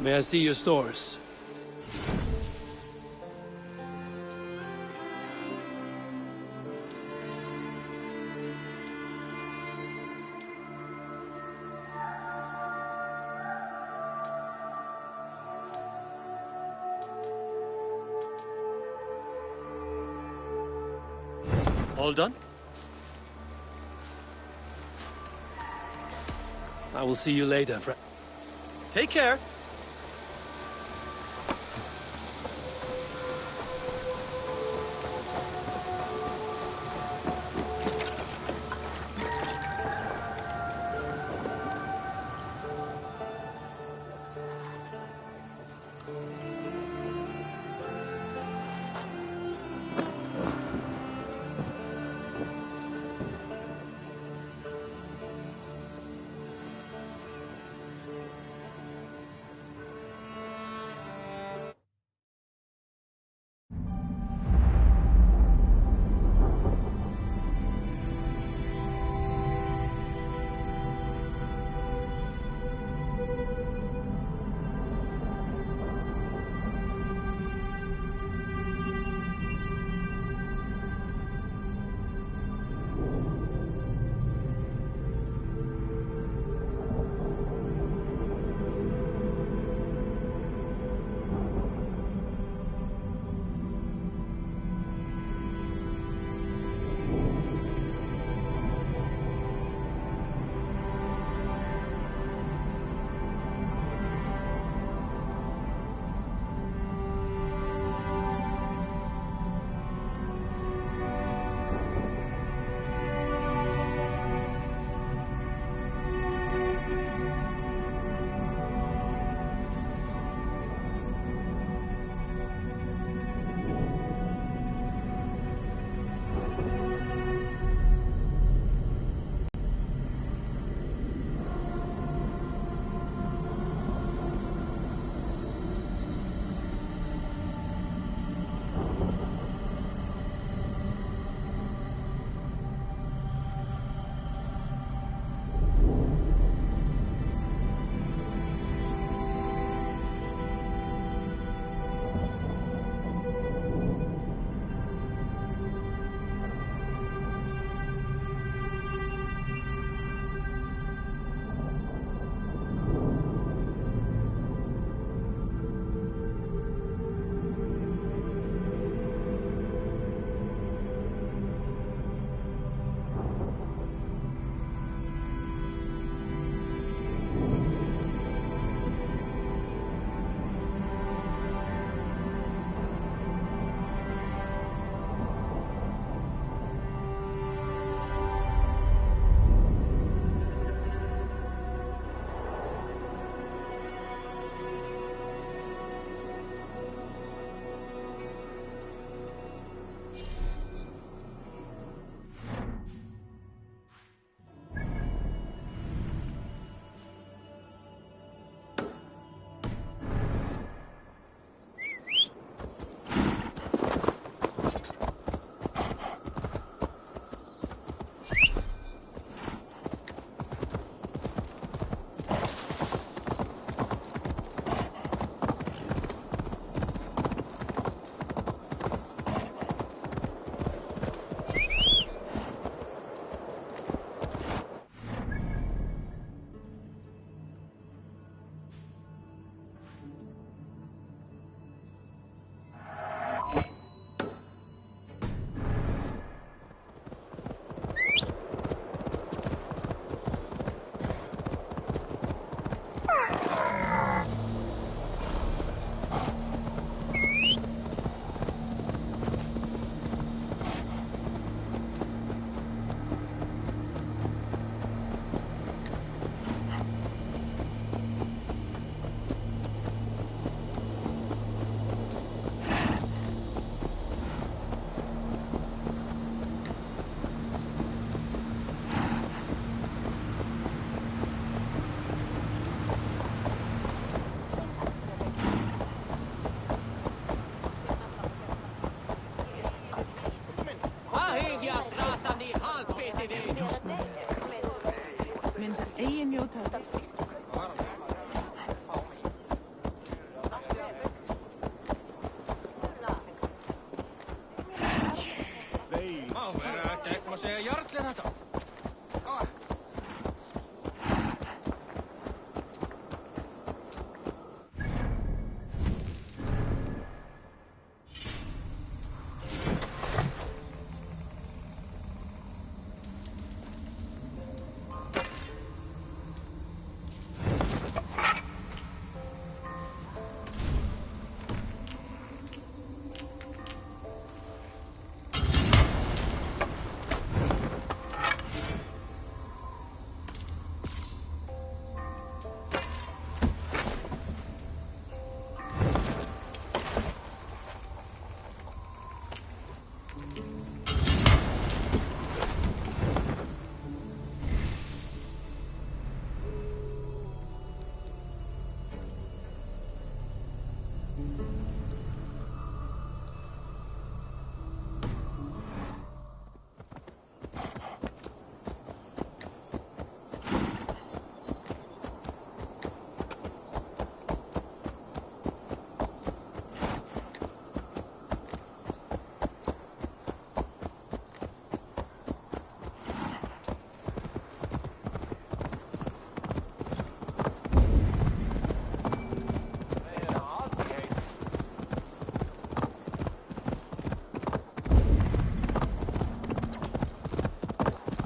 May I see your stores? All done? I will see you later, friend. Take care.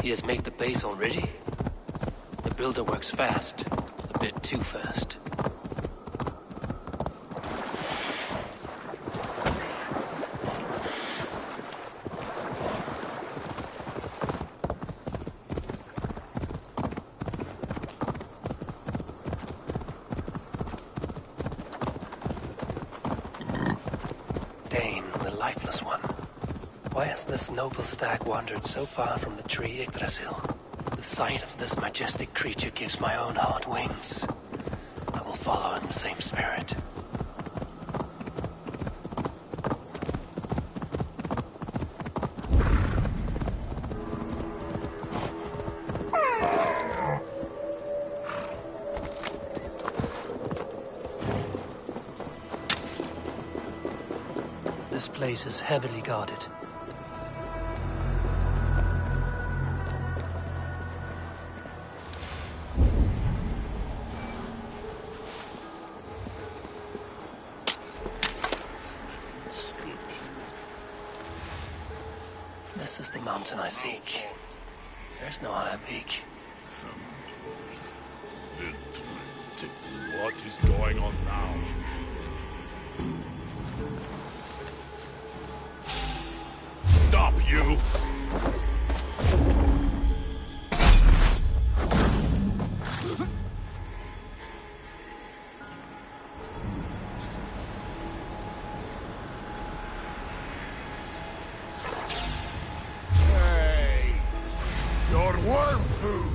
He has made the base already? The builder works fast. A bit too fast. Dane, the lifeless one. Why has this noble stag wandered so far from the tree Yggdrasil? The sight of this majestic creature gives my own heart wings. I will follow in the same spirit. This place is heavily guarded. This is the mountain I seek. There's no higher peak. What is going on now? Stop, you! Hey! Your worm food!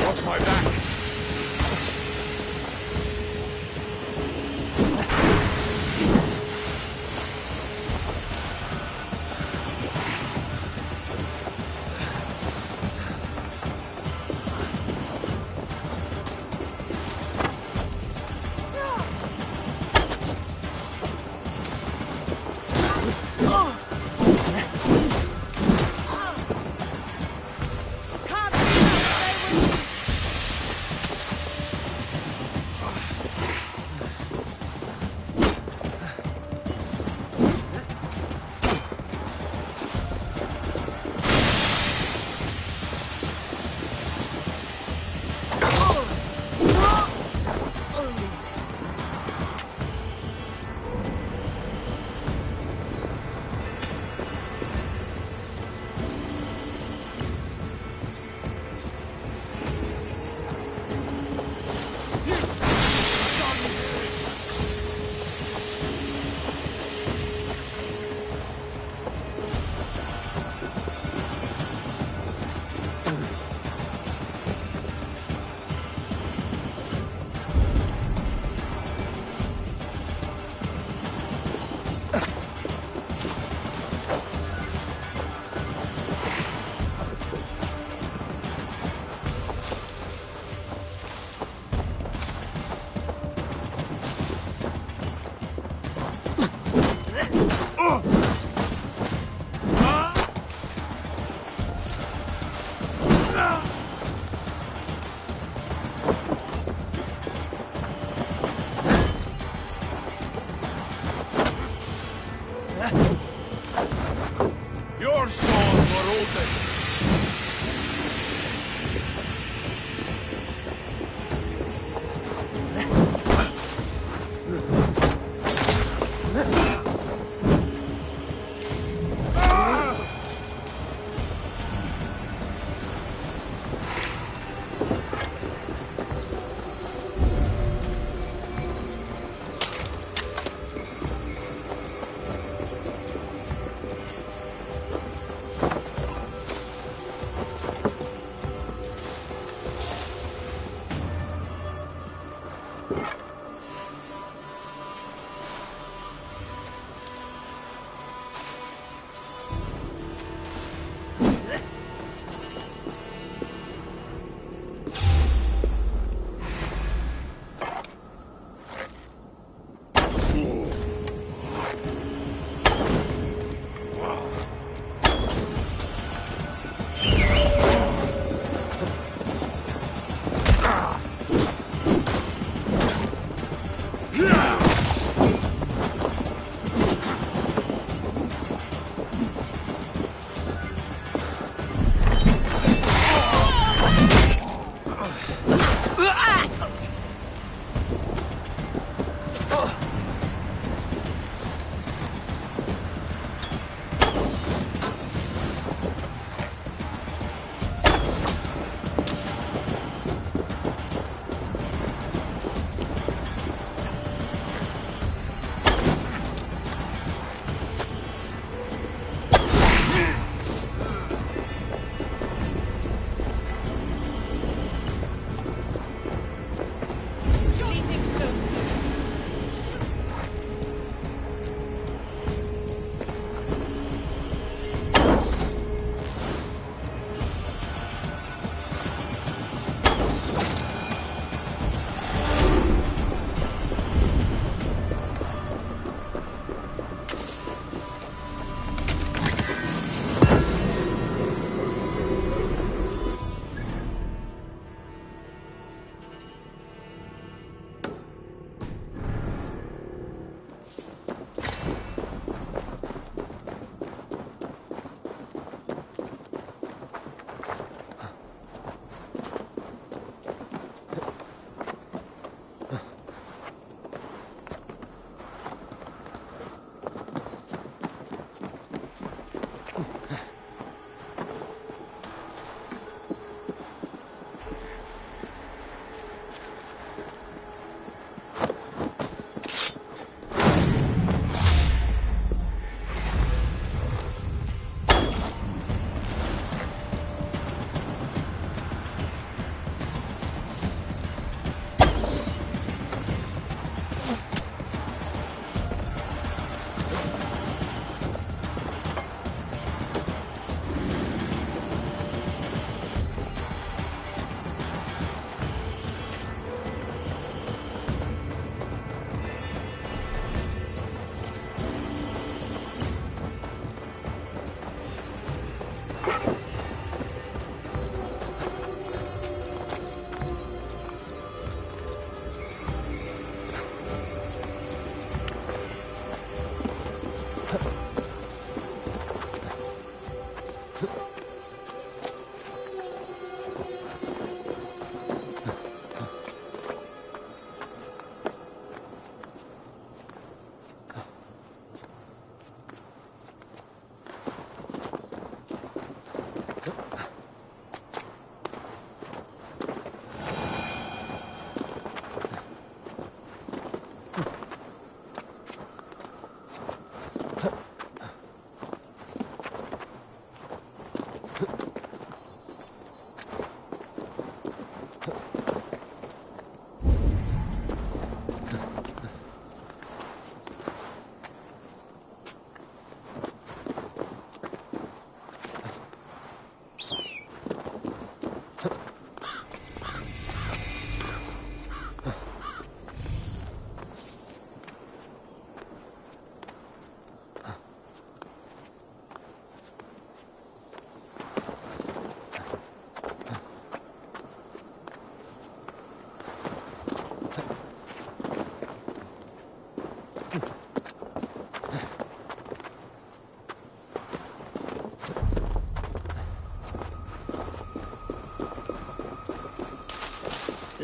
Watch my back!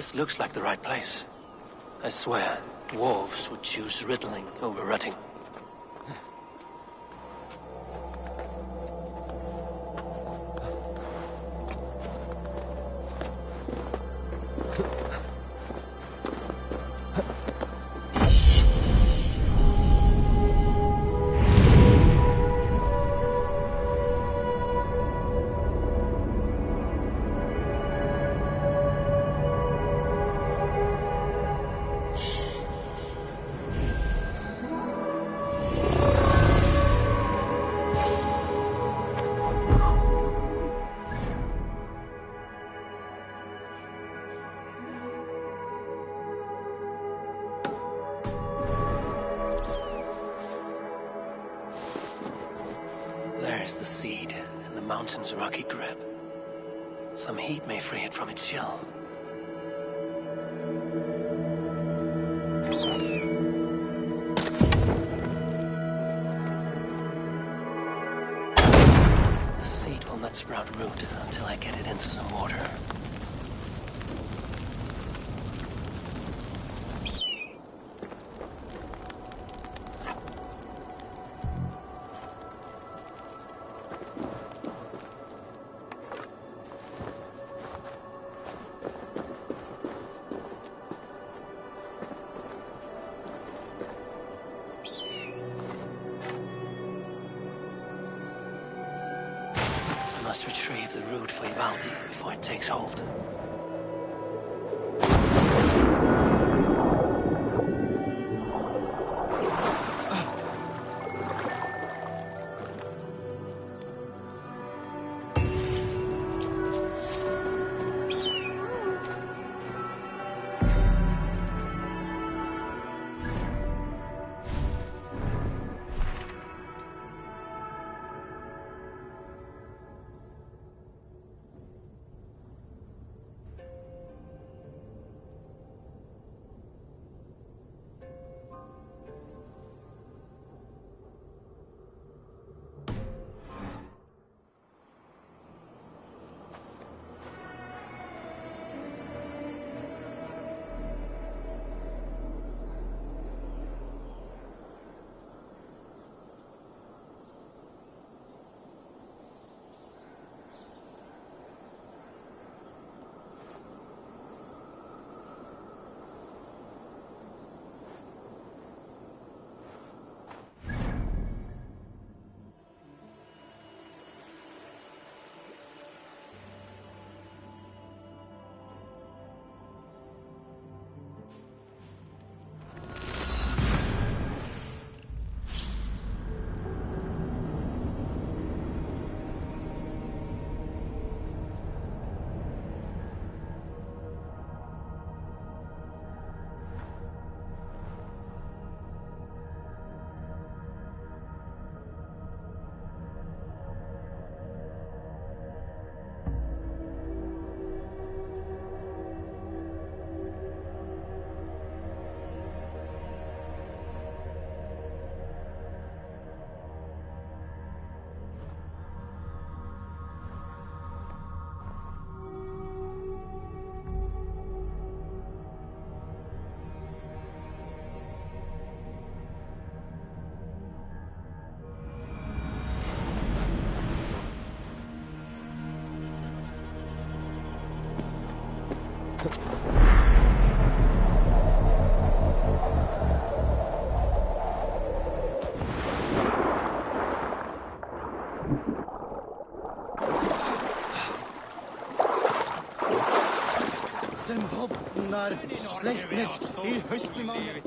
This looks like the right place. I swear, dwarves would choose riddling over rutting. lies the seed in the mountain's rocky grip. Some heat may free it from its shell. The seed will not sprout root until I get it into some water. I must retrieve the root for Ivaldi before it takes hold. Sleipnes I høstlimann.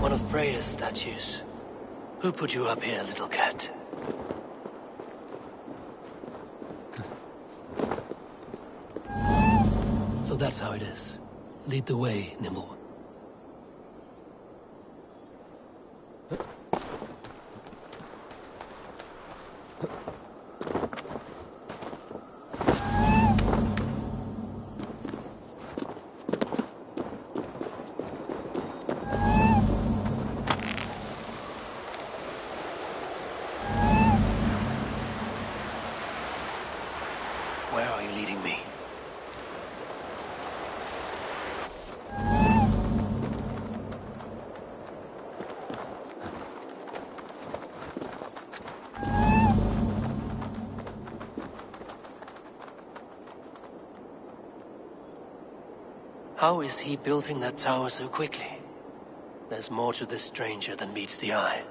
One of Freya's statues. Who put you up here, little cat? So that's how it is. Lead the way, Nimble One. Where are you leading me? How is he building that tower so quickly? There's more to this stranger than meets the eye.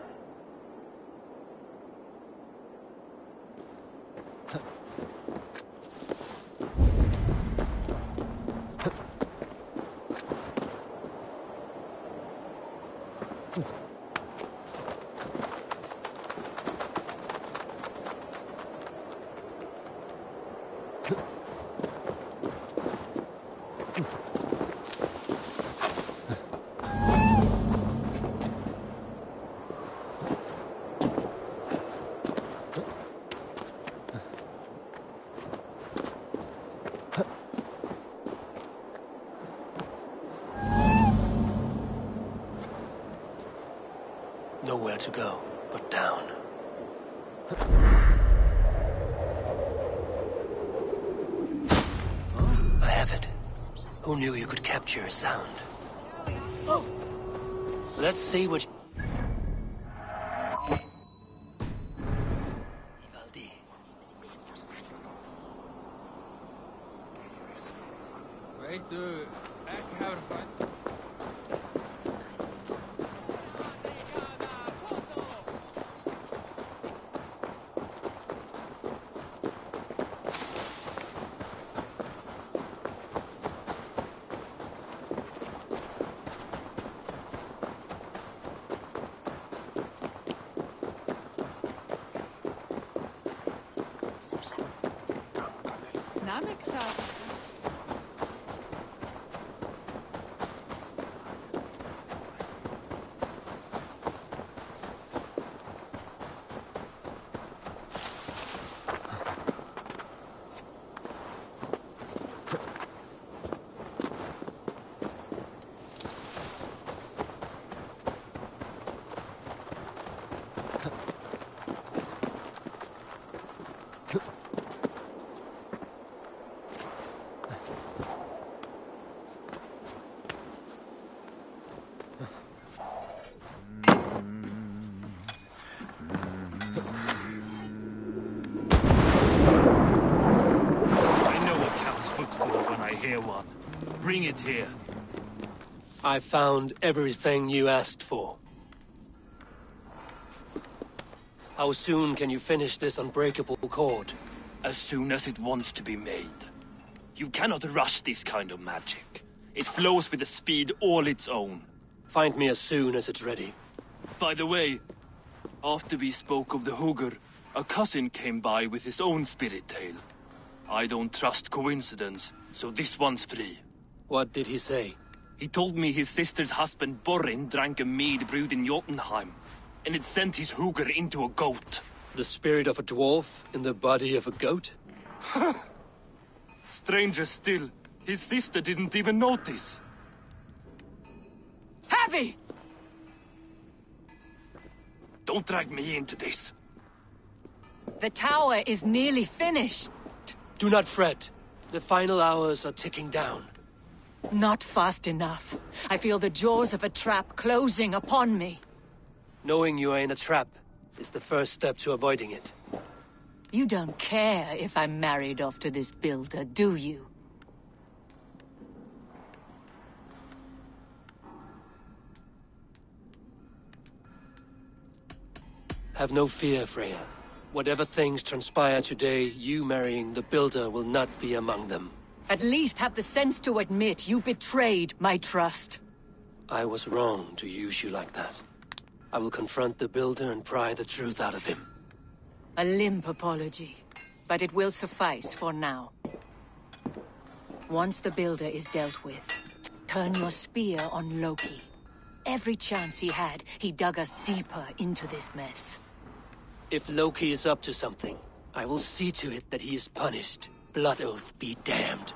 Nowhere to go but down. I have it. Who knew you could capture a sound? Oh. Let's see what... Wait, ik hou ervan. Namelijk gaat. Hear one. Bring it here. I found everything you asked for. How soon can you finish this unbreakable cord? As soon as it wants to be made. You cannot rush this kind of magic. It flows with a speed all its own. Find me as soon as it's ready. By the way, after we spoke of the Hugr, a cousin came by with his own spirit tale. I don't trust coincidence, so this one's free. What did he say? He told me his sister's husband Borin drank a mead brewed in Jotunheim, and it sent his Hugr into a goat. The spirit of a dwarf in the body of a goat? Stranger still, his sister didn't even notice. Heavy! Don't drag me into this. The tower is nearly finished. Do not fret. The final hours are ticking down. Not fast enough. I feel the jaws of a trap closing upon me. Knowing you are in a trap is the first step to avoiding it. You don't care if I'm married off to this builder, do you? Have no fear, Freya. Whatever things transpire today, you marrying the builder will not be among them. At least have the sense to admit you betrayed my trust. I was wrong to use you like that. I will confront the builder and pry the truth out of him. A limp apology, but it will suffice for now. Once the builder is dealt with, turn your spear on Loki. Every chance he had, he dug us deeper into this mess. If Loki is up to something, I will see to it that he is punished. Blood Oath be damned.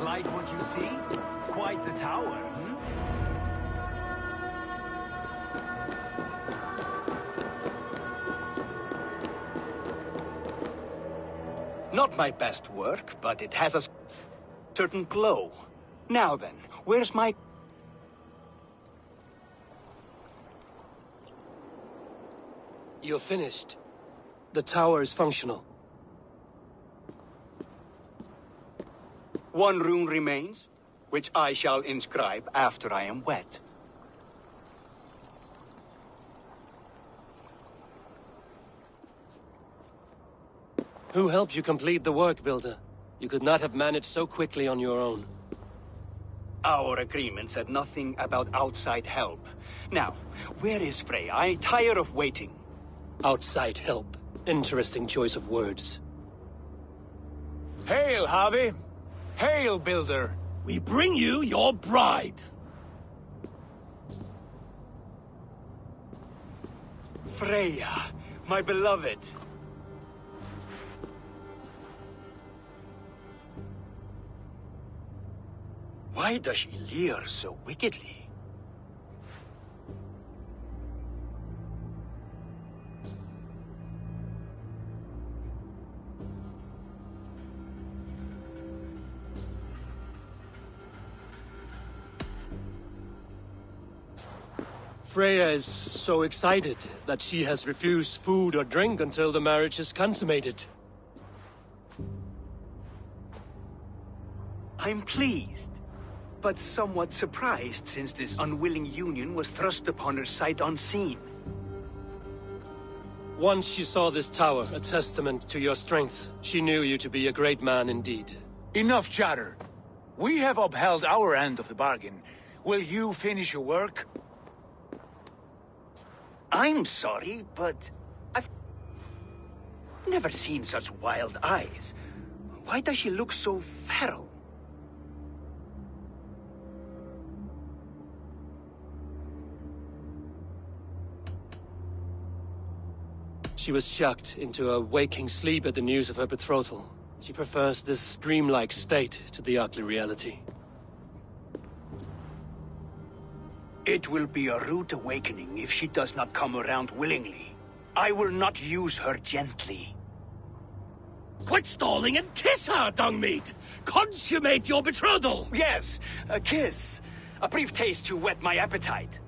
like what you see? Quite the tower, hmm? Not my best work, but it has a certain glow. Now then, where's my... You're finished. The tower is functional. One rune remains, which I shall inscribe after I am wet. Who helped you complete the work, Builder? You could not have managed so quickly on your own. Our agreement said nothing about outside help. Now, where is Freya? I'm tired of waiting. Outside help. Interesting choice of words. Hail, Javi! Hail, Builder! We bring you your bride. Freya, my beloved. Why does she leer so wickedly? Freya is so excited that she has refused food or drink until the marriage is consummated. I'm pleased, but somewhat surprised since this unwilling union was thrust upon her sight unseen. Once she saw this tower, a testament to your strength, she knew you to be a great man indeed. Enough chatter. We have upheld our end of the bargain. Will you finish your work? I'm sorry, but I've never seen such wild eyes. Why does she look so feral? She was shocked into a waking sleep at the news of her betrothal. She prefers this dreamlike state to the ugly reality. It will be a rude awakening if she does not come around willingly. I will not use her gently. Quit stalling and kiss her, Dungmeat! Consummate your betrothal! Yes, a kiss. A brief taste to whet my appetite.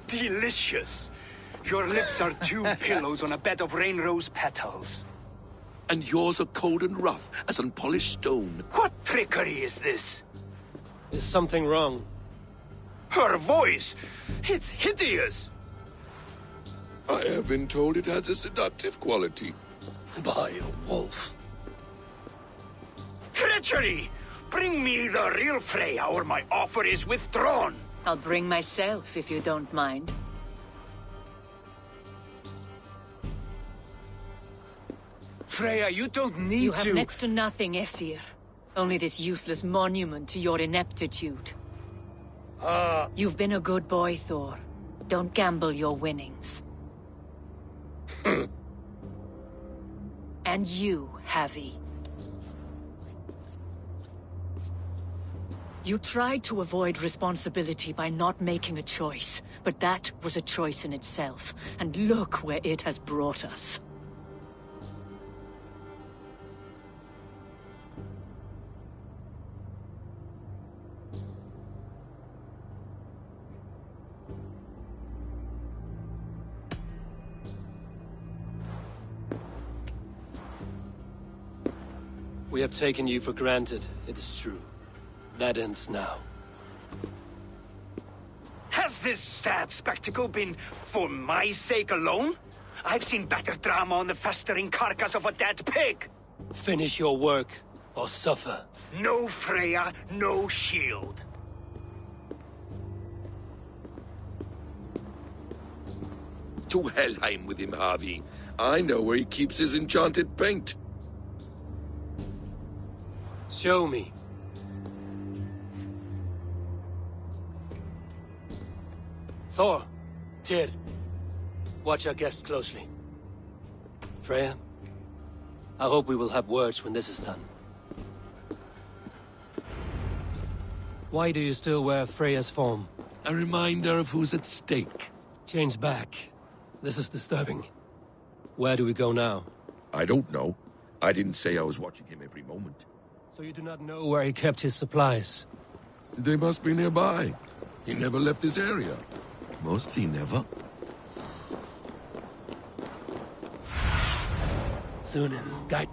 Delicious. Your lips are two pillows on a bed of rain rose petals. And yours are cold and rough as unpolished stone. What trickery is this? Is something wrong? Her voice! It's hideous! I have been told it has a seductive quality. By a wolf. Treachery! Bring me the real Freya or my offer is withdrawn! I'll bring myself if you don't mind. Freya, you don't need You have to... next to nothing, Aesir. Only this useless monument to your ineptitude. You've been a good boy, Thor. Don't gamble your winnings. And you, Havi. You tried to avoid responsibility by not making a choice, but that was a choice in itself, and look where it has brought us. We have taken you for granted, it is true. That ends now. Has this sad spectacle been for my sake alone? I've seen better drama on the festering carcass of a dead pig! Finish your work, or suffer. No Freya, no shield. To Helheim with him, Harvey. I know where he keeps his enchanted paint. Show me. Thor, Tyr, watch our guest closely. Freya, I hope we will have words when this is done. Why do you still wear Freya's form? A reminder of who's at stake. Change back. This is disturbing. Where do we go now? I don't know. I didn't say I was watching him every moment. So you do not know where he kept his supplies? They must be nearby. He never left this area. Mostly never. Sunan, guide.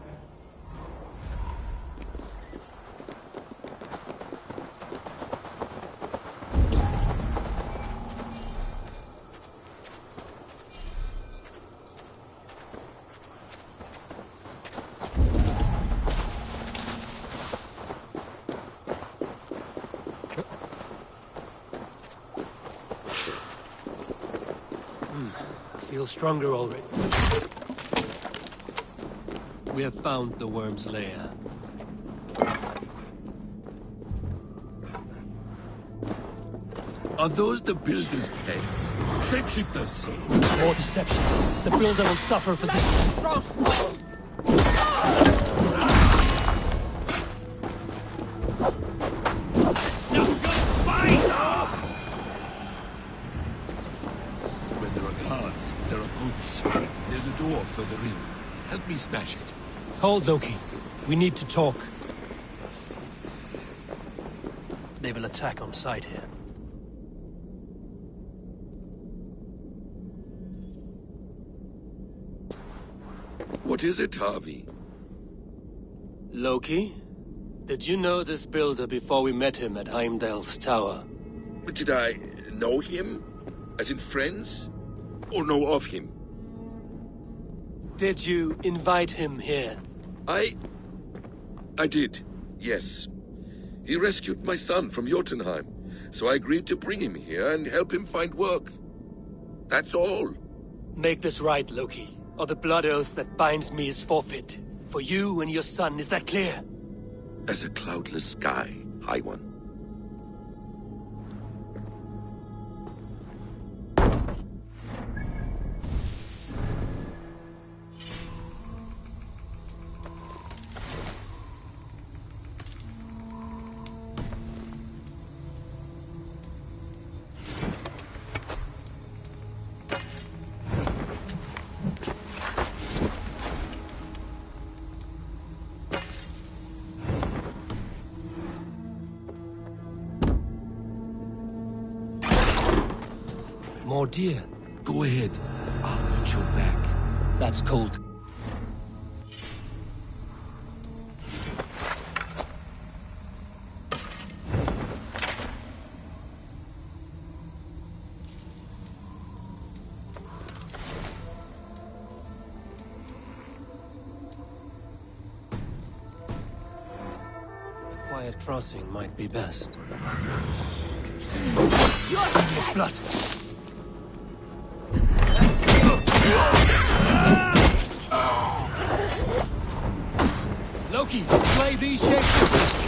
I feel stronger already. We have found the worm's lair. Are those the builder's pets? Shapeshifters! More deception. The builder will suffer for this. When there are guards, there are boots. There's a door further in. Help me smash it. Hold, Loki. We need to talk. They will attack on sight here. What is it, Harvey? Loki? Did you know this builder before we met him at Heimdall's tower? Did I know him? As in friends? Or know of him? Did you invite him here? I did, yes. He rescued my son from Jotunheim, so I agreed to bring him here and help him find work. That's all. Make this right, Loki, or the blood oath that binds me is forfeit. For you and your son, is that clear? As a cloudless sky, High One. More deer. Go ahead. I'll watch your back. That's cold. A quiet crossing might be best. There's blood. Loki, slay these shapeshifters!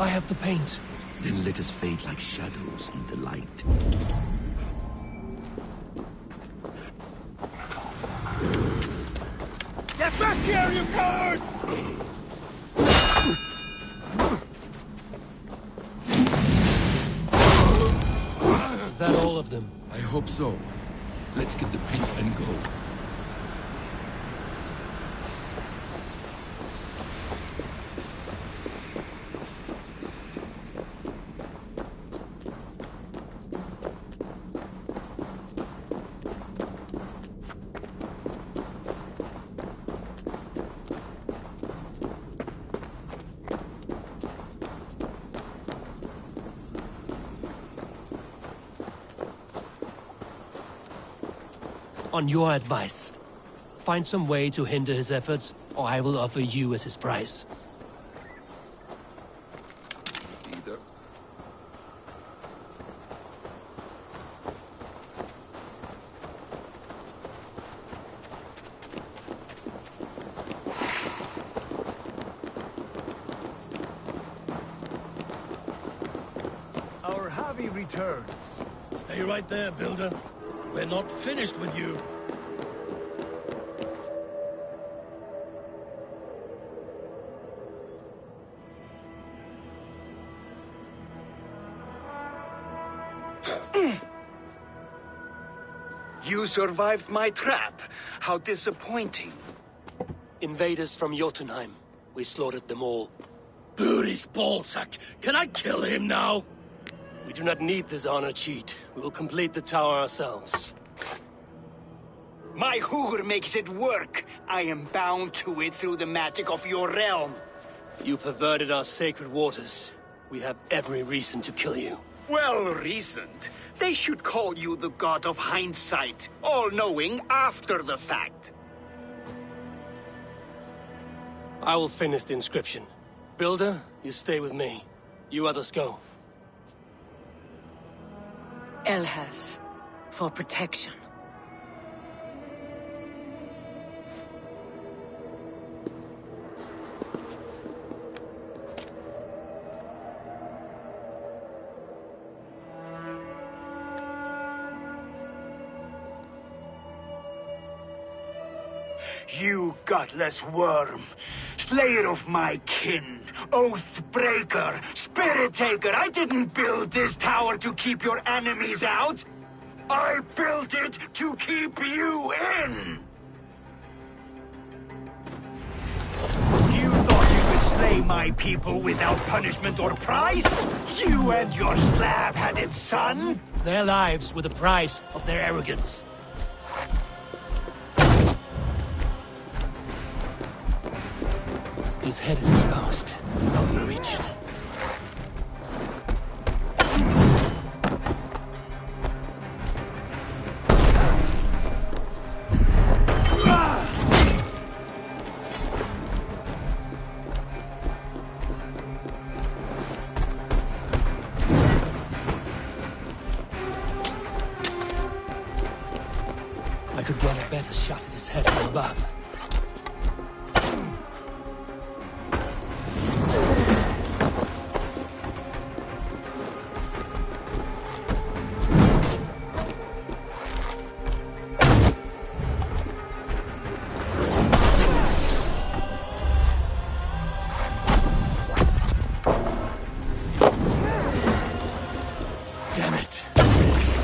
I have the paint. Then let us fade like shadows in the light. Get back here, you coward! Is that all of them? I hope so. Let's get the paint and go. On your advice. Find some way to hinder his efforts, or I will offer you as his price. Either. Our Javi returns. Stay right there, Builder. We're not finished with you. You survived my trap. How disappointing. Invaders from Jotunheim. We slaughtered them all. Booty's ballsack. Can I kill him now? We do not need this honor cheat. We will complete the tower ourselves. My Hugr makes it work. I am bound to it through the magic of your realm. You perverted our sacred waters. We have every reason to kill you. Well reasoned. They should call you the god of hindsight, all-knowing after the fact. I will finish the inscription. Builder, you stay with me. You others go. Elhas, for protection. You godless worm, slayer of my kin, oath breaker, spirit taker, I didn't build this tower to keep your enemies out. I built it to keep you in. You thought you could slay my people without punishment or prize? You and your slab-headed son? Their lives were the price of their arrogance. His head is exposed. I will reach it. I could get a better shot at his head from above. Damn it. Missed.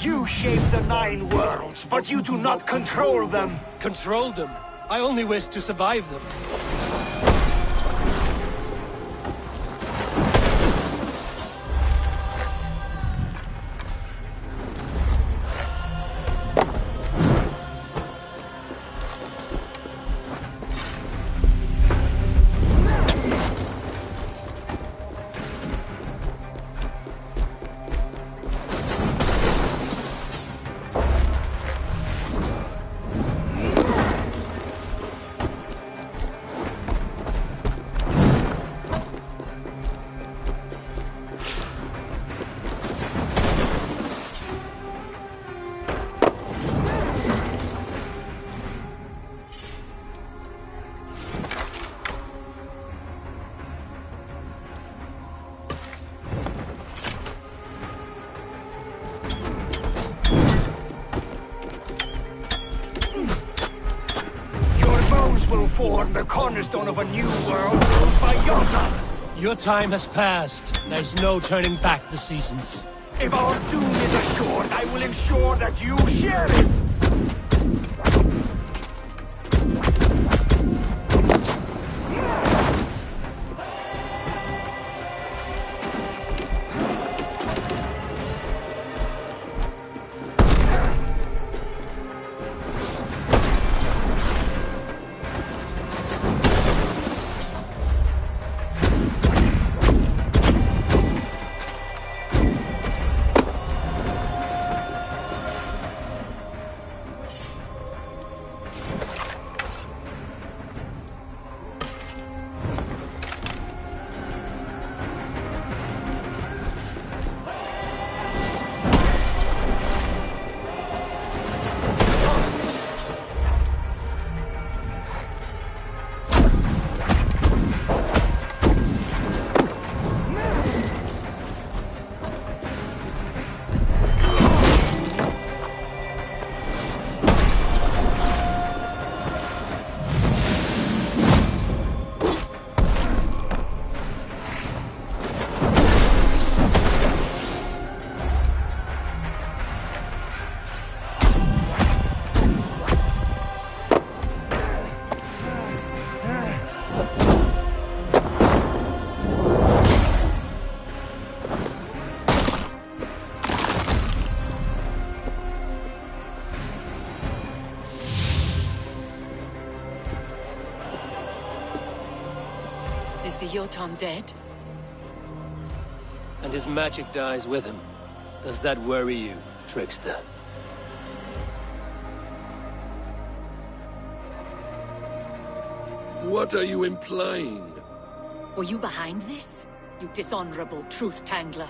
You shape the 9 worlds, but you do not control them. Control them? I only wish to survive them. Will form the cornerstone of a new world ruled by Jotun. Your time has passed. There's no turning back the seasons. If our doom is assured, I will ensure that you share it. Is the Jotun dead? And his magic dies with him. Does that worry you, trickster? What are you implying? Were you behind this? You dishonorable truth-tangler.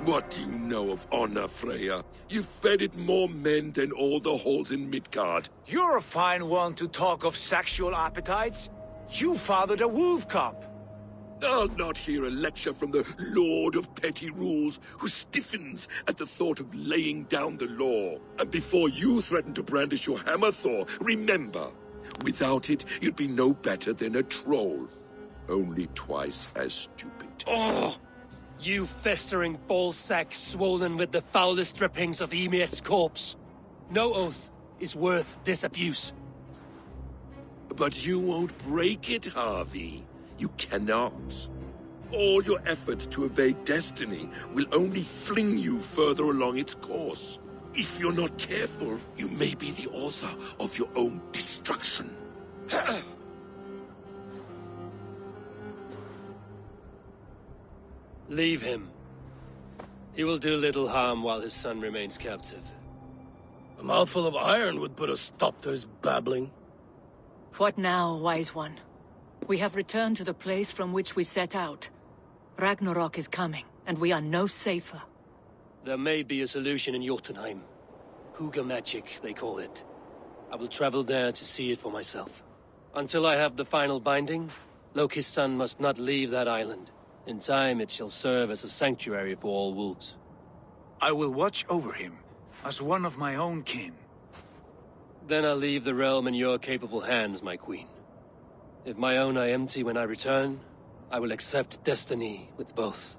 What do you know of honor, Freya? You've bedded more men than all the halls in Midgard. You're a fine one to talk of sexual appetites. You fathered a wolf cub. I'll not hear a lecture from the Lord of Petty Rules, who stiffens at the thought of laying down the law. And before you threaten to brandish your hammer, Thor, remember, without it, you'd be no better than a troll. Only twice as stupid. Oh! You festering ballsack swollen with the foulest drippings of Ymir's corpse. No oath is worth this abuse. But you won't break it, Harvey. You cannot. All your efforts to evade destiny will only fling you further along its course. If you're not careful, you may be the author of your own destruction. Leave him. He will do little harm while his son remains captive. A mouthful of iron would put a stop to his babbling. What now, wise one? We have returned to the place from which we set out. Ragnarok is coming, and we are no safer. There may be a solution in Jotunheim. Hugger magic, they call it. I will travel there to see it for myself. Until I have the final binding, Loki's son must not leave that island. In time, it shall serve as a sanctuary for all wolves. I will watch over him, as one of my own kin. Then I'll leave the realm in your capable hands, my queen. If my own are empty when I return, I will accept destiny with both.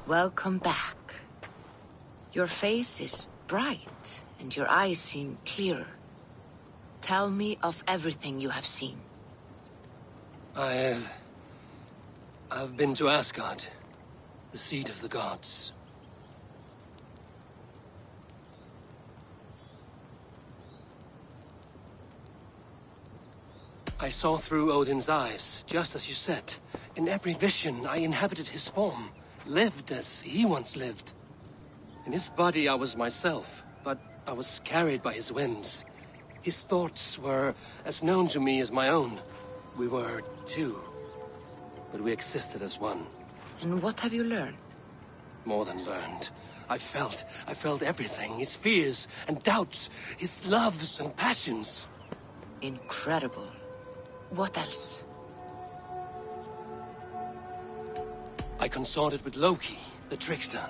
Welcome back. Your face is bright, and your eyes seem clearer. Tell me of everything you have seen. I've been to Asgard, the seat of the gods. I saw through Odin's eyes, just as you said. In every vision, I inhabited his form, lived as he once lived. In his body, I was myself, but I was carried by his whims. His thoughts were as known to me as my own. We were two, but we existed as one. And what have you learned? More than learned. I felt everything. His fears and doubts, his loves and passions. Incredible. What else? I consorted with Loki, the trickster.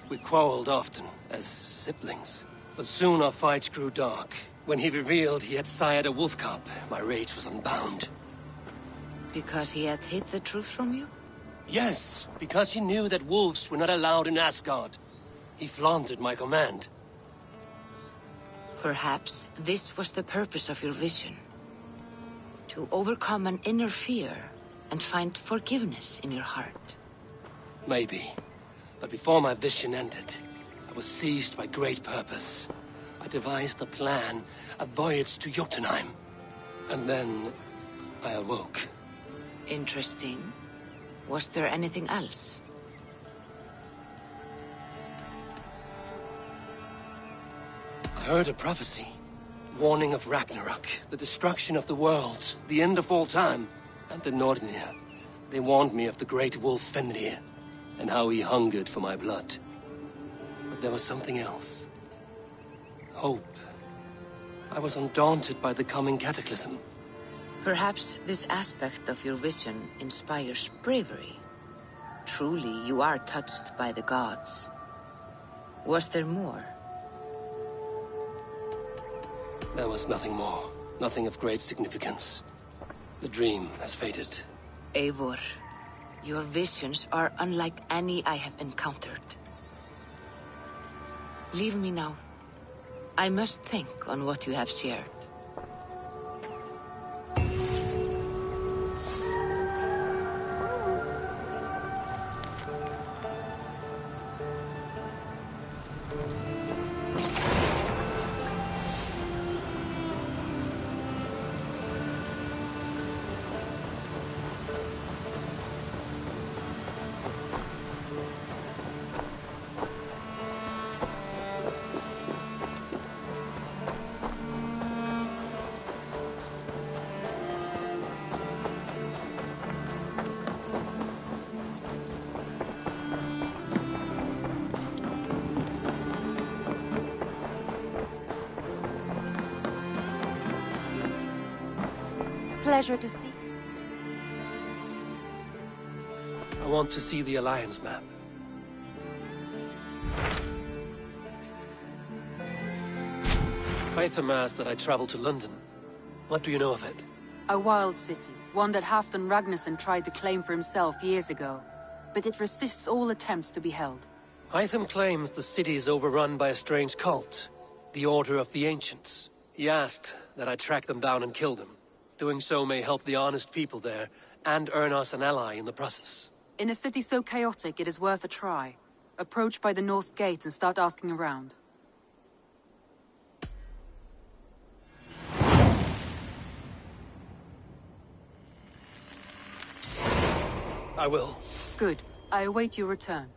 We quarreled often, as siblings. But soon our fights grew dark. When he revealed he had sired a wolf cub, my rage was unbound. Because he had hid the truth from you? Yes, because he knew that wolves were not allowed in Asgard. He flaunted my command. Perhaps this was the purpose of your vision. To overcome an inner fear and find forgiveness in your heart. Maybe. But before my vision ended, I was seized by great purpose. I devised a plan, a voyage to Jotunheim. And then I awoke. Interesting. Was there anything else? I heard a prophecy. Warning of Ragnarok, the destruction of the world, the end of all time. And the Nordnir. They warned me of the great wolf Fenrir, and how he hungered for my blood. But there was something else. Hope. I was undaunted by the coming cataclysm. Perhaps this aspect of your vision inspires bravery. Truly, you are touched by the gods. Was there more? There was nothing more. Nothing of great significance. The dream has faded. Eivor, your visions are unlike any I have encountered. Leave me now. I must think on what you have shared. Pleasure to see. I want to see the Alliance map. Hytham asked that I travel to London. What do you know of it? A wild city, one that Halfdan Ragnarsson tried to claim for himself years ago. But it resists all attempts to be held. Hytham claims the city is overrun by a strange cult, the Order of the Ancients. He asked that I track them down and kill them. Doing so may help the honest people there, and earn us an ally in the process. In a city so chaotic, it is worth a try. Approach by the North Gate and start asking around. I will. Good. I await your return.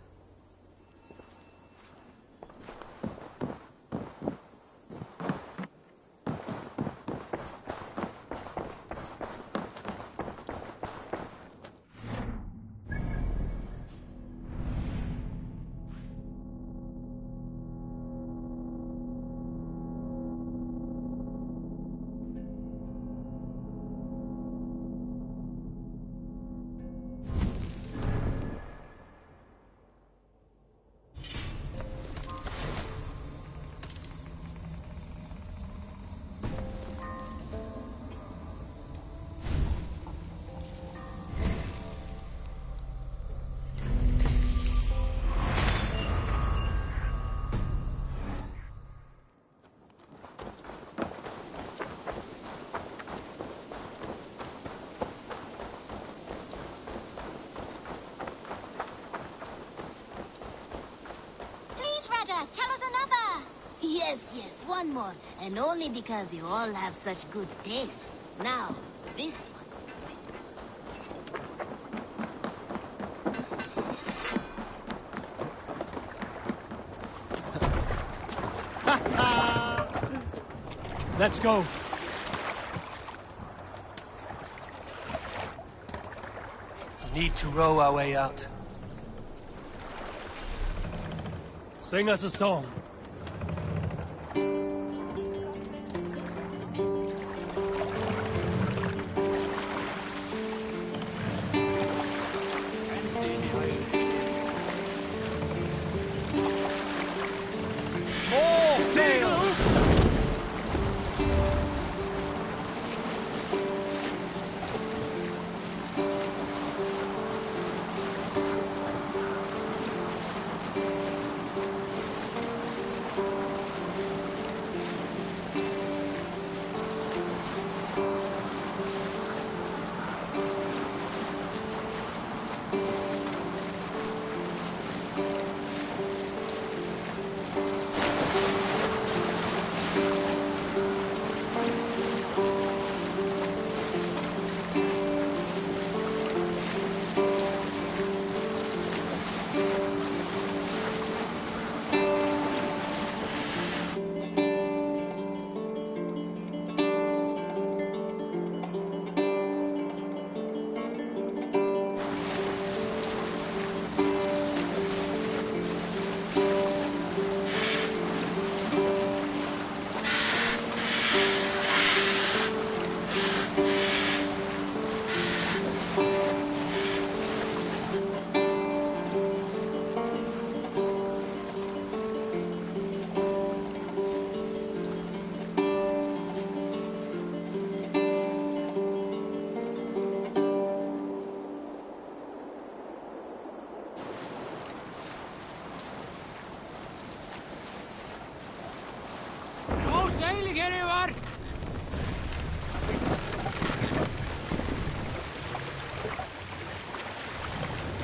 Brother, tell us another! Yes, one more. And only because you all have such good taste. Now, this one. Let's go. We need to row our way out. Sing us a song. More sail!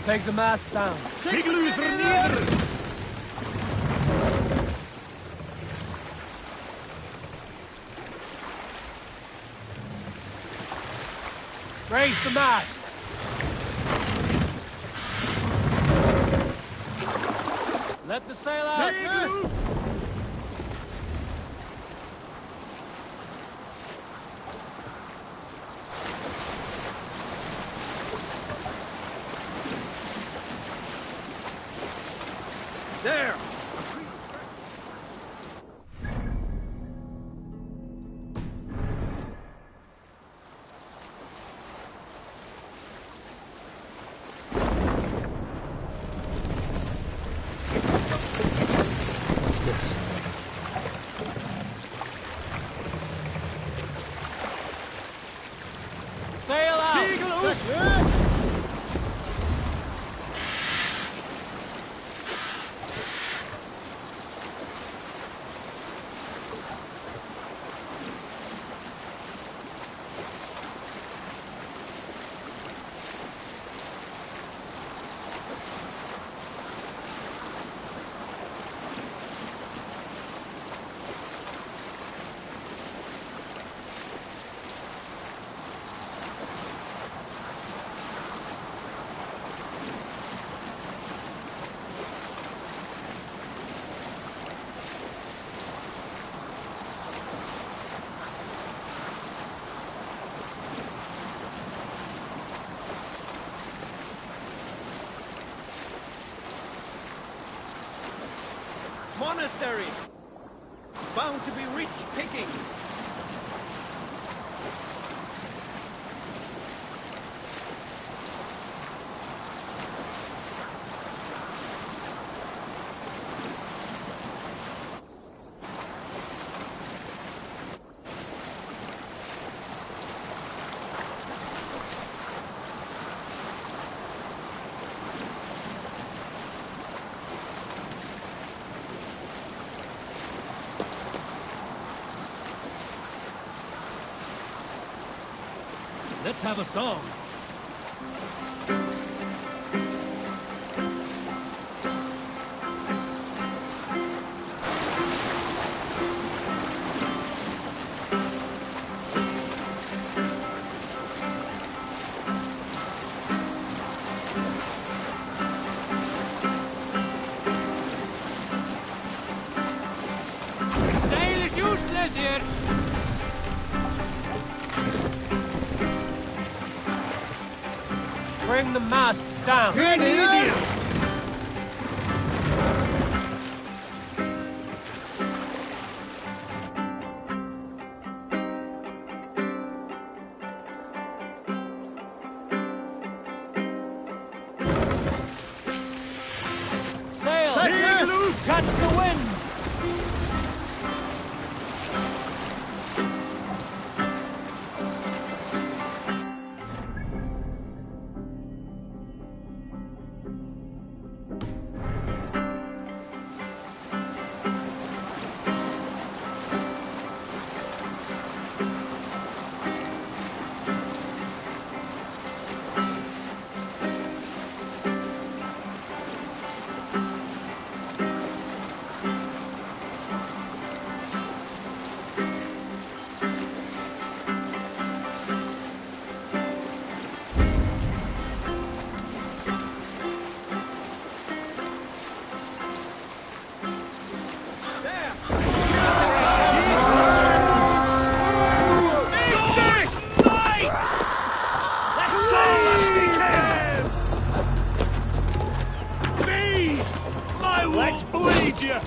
Take the mast down. Sigluter neer! Raise the mast. Let the sail out. There! What's this? Sail out! Monastery! Bound to be rich pickings! Let's have a song. is here! Bring the mast down. Canadian! Sail! Catch the wind! Let's bleed you!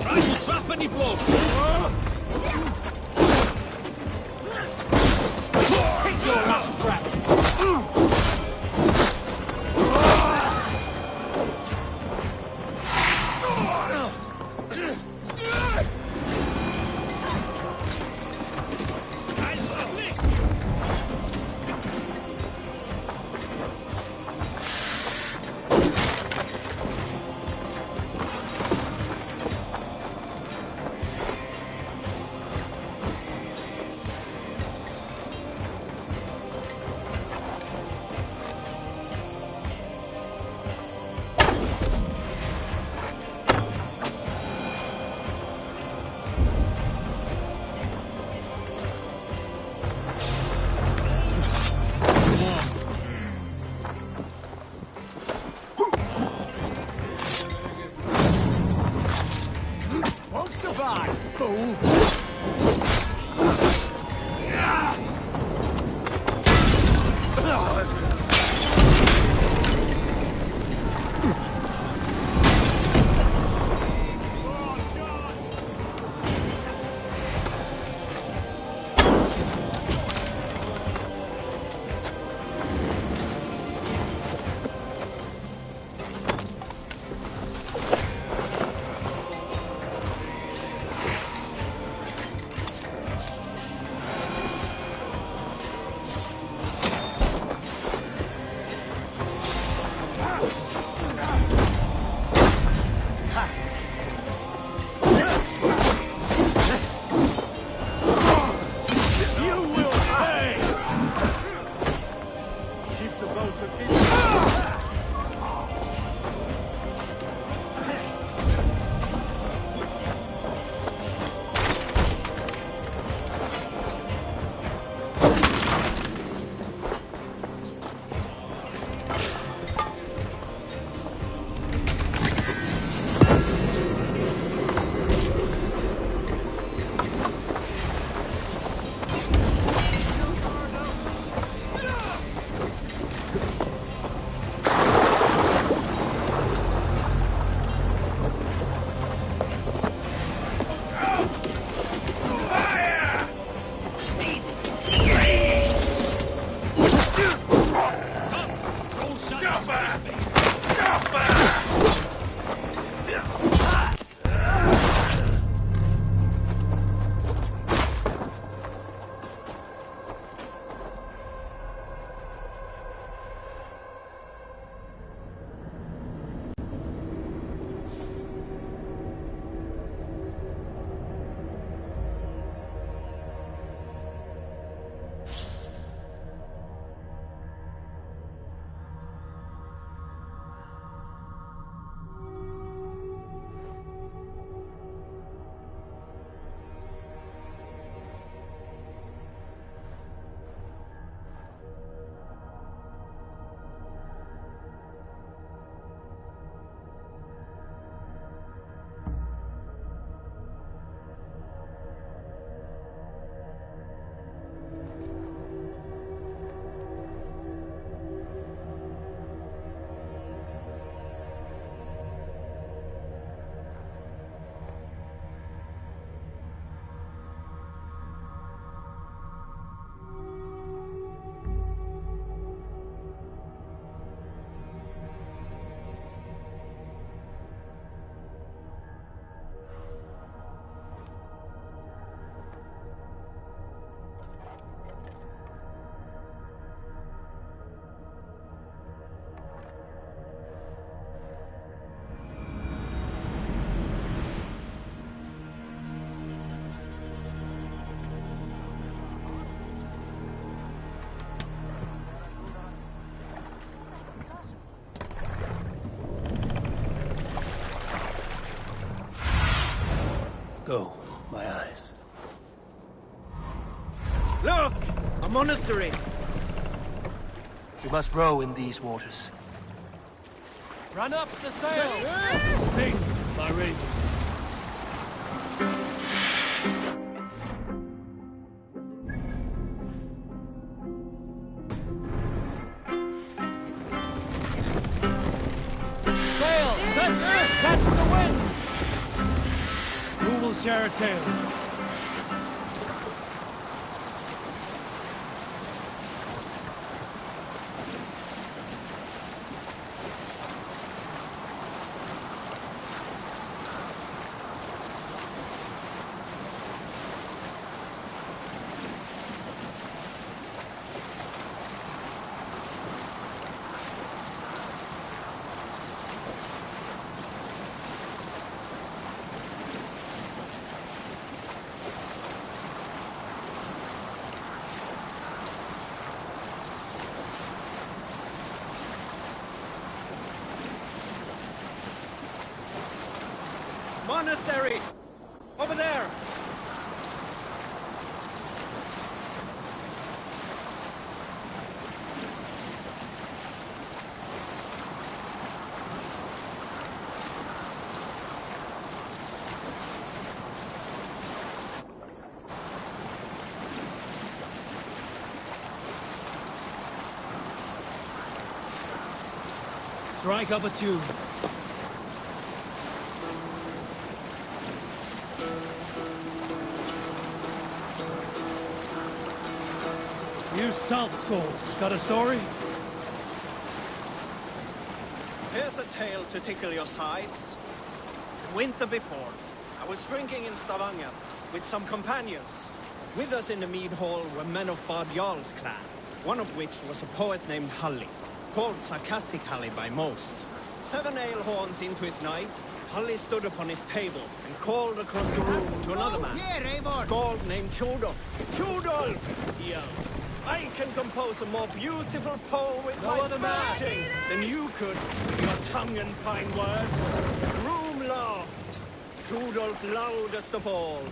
Try to trap any blow! Take your last breath! Won't survive, fool! Oh, my eyes. Look! A monastery! We must row in these waters. Run up the sail! Sing, my ravens. Sail! Catch the wind! Who will share a tale? Monastery! Over there! Strike up a tune. You salt skulls, got a story? Here's a tale to tickle your sides. The winter before, I was drinking in Stavanger with some companions. With us in the mead hall were men of Bard Jarl's clan, one of which was a poet named Halli, called Sarcastic Halli by most. 7 ale horns into his night, Halli stood upon his table and called across the room to another man, a skald named Chodolf. Chodolf! He yelled. I can compose a more beautiful poem with my belching than you could with your tongue and fine words. The room laughed. Chodolf loudest of all.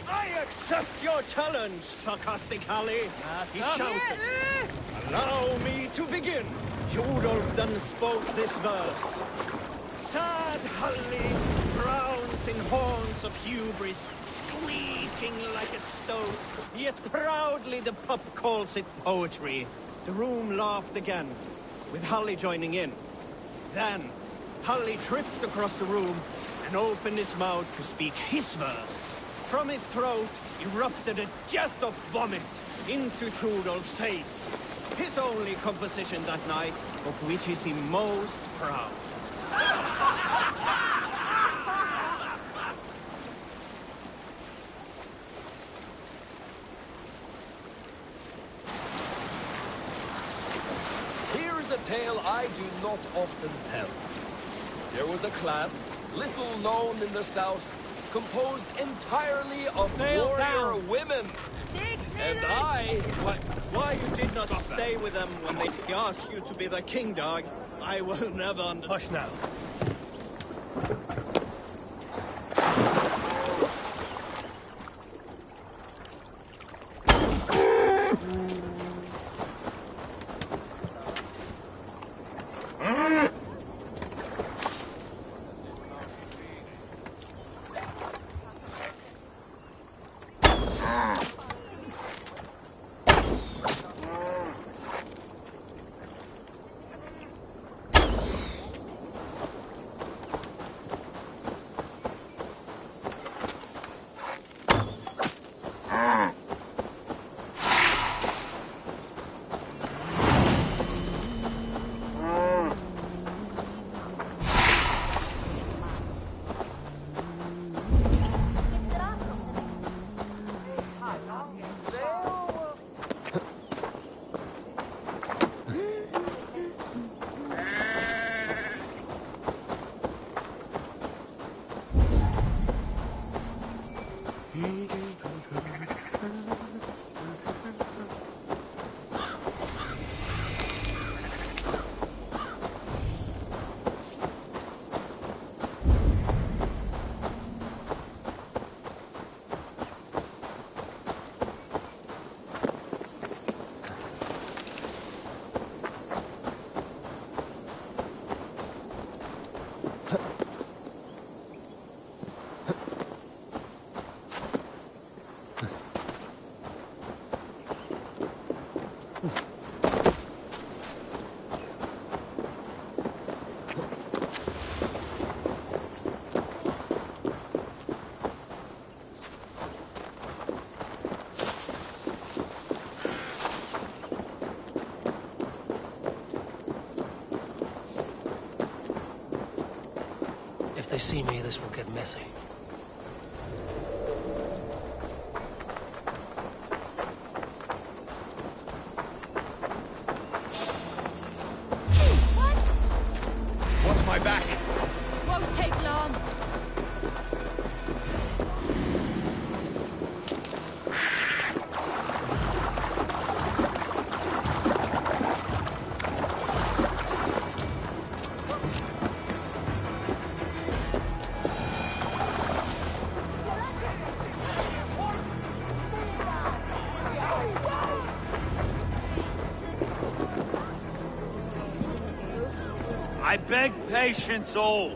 I accept your challenge, Sarcastic Halli. He shouted. Allow me to begin. Chodolf then spoke this verse. Sad Halli frowns in horns of hubris, squeaking like a stoat, yet proudly the pup calls it poetry. The room laughed again, with Halli joining in. Then, Halli tripped across the room and opened his mouth to speak his verse. From his throat erupted a jet of vomit into Chodolf's face. His only composition that night, of which is he most proud. Here is a tale I do not often tell. There was a clan, little known in the south, composed entirely of warrior women. And I... Why you did not stay with them when they asked you to be their king, dog, I will never understand. Hush now. they see me, this will get messy. Watch my back. Won't take long. I beg patience, all.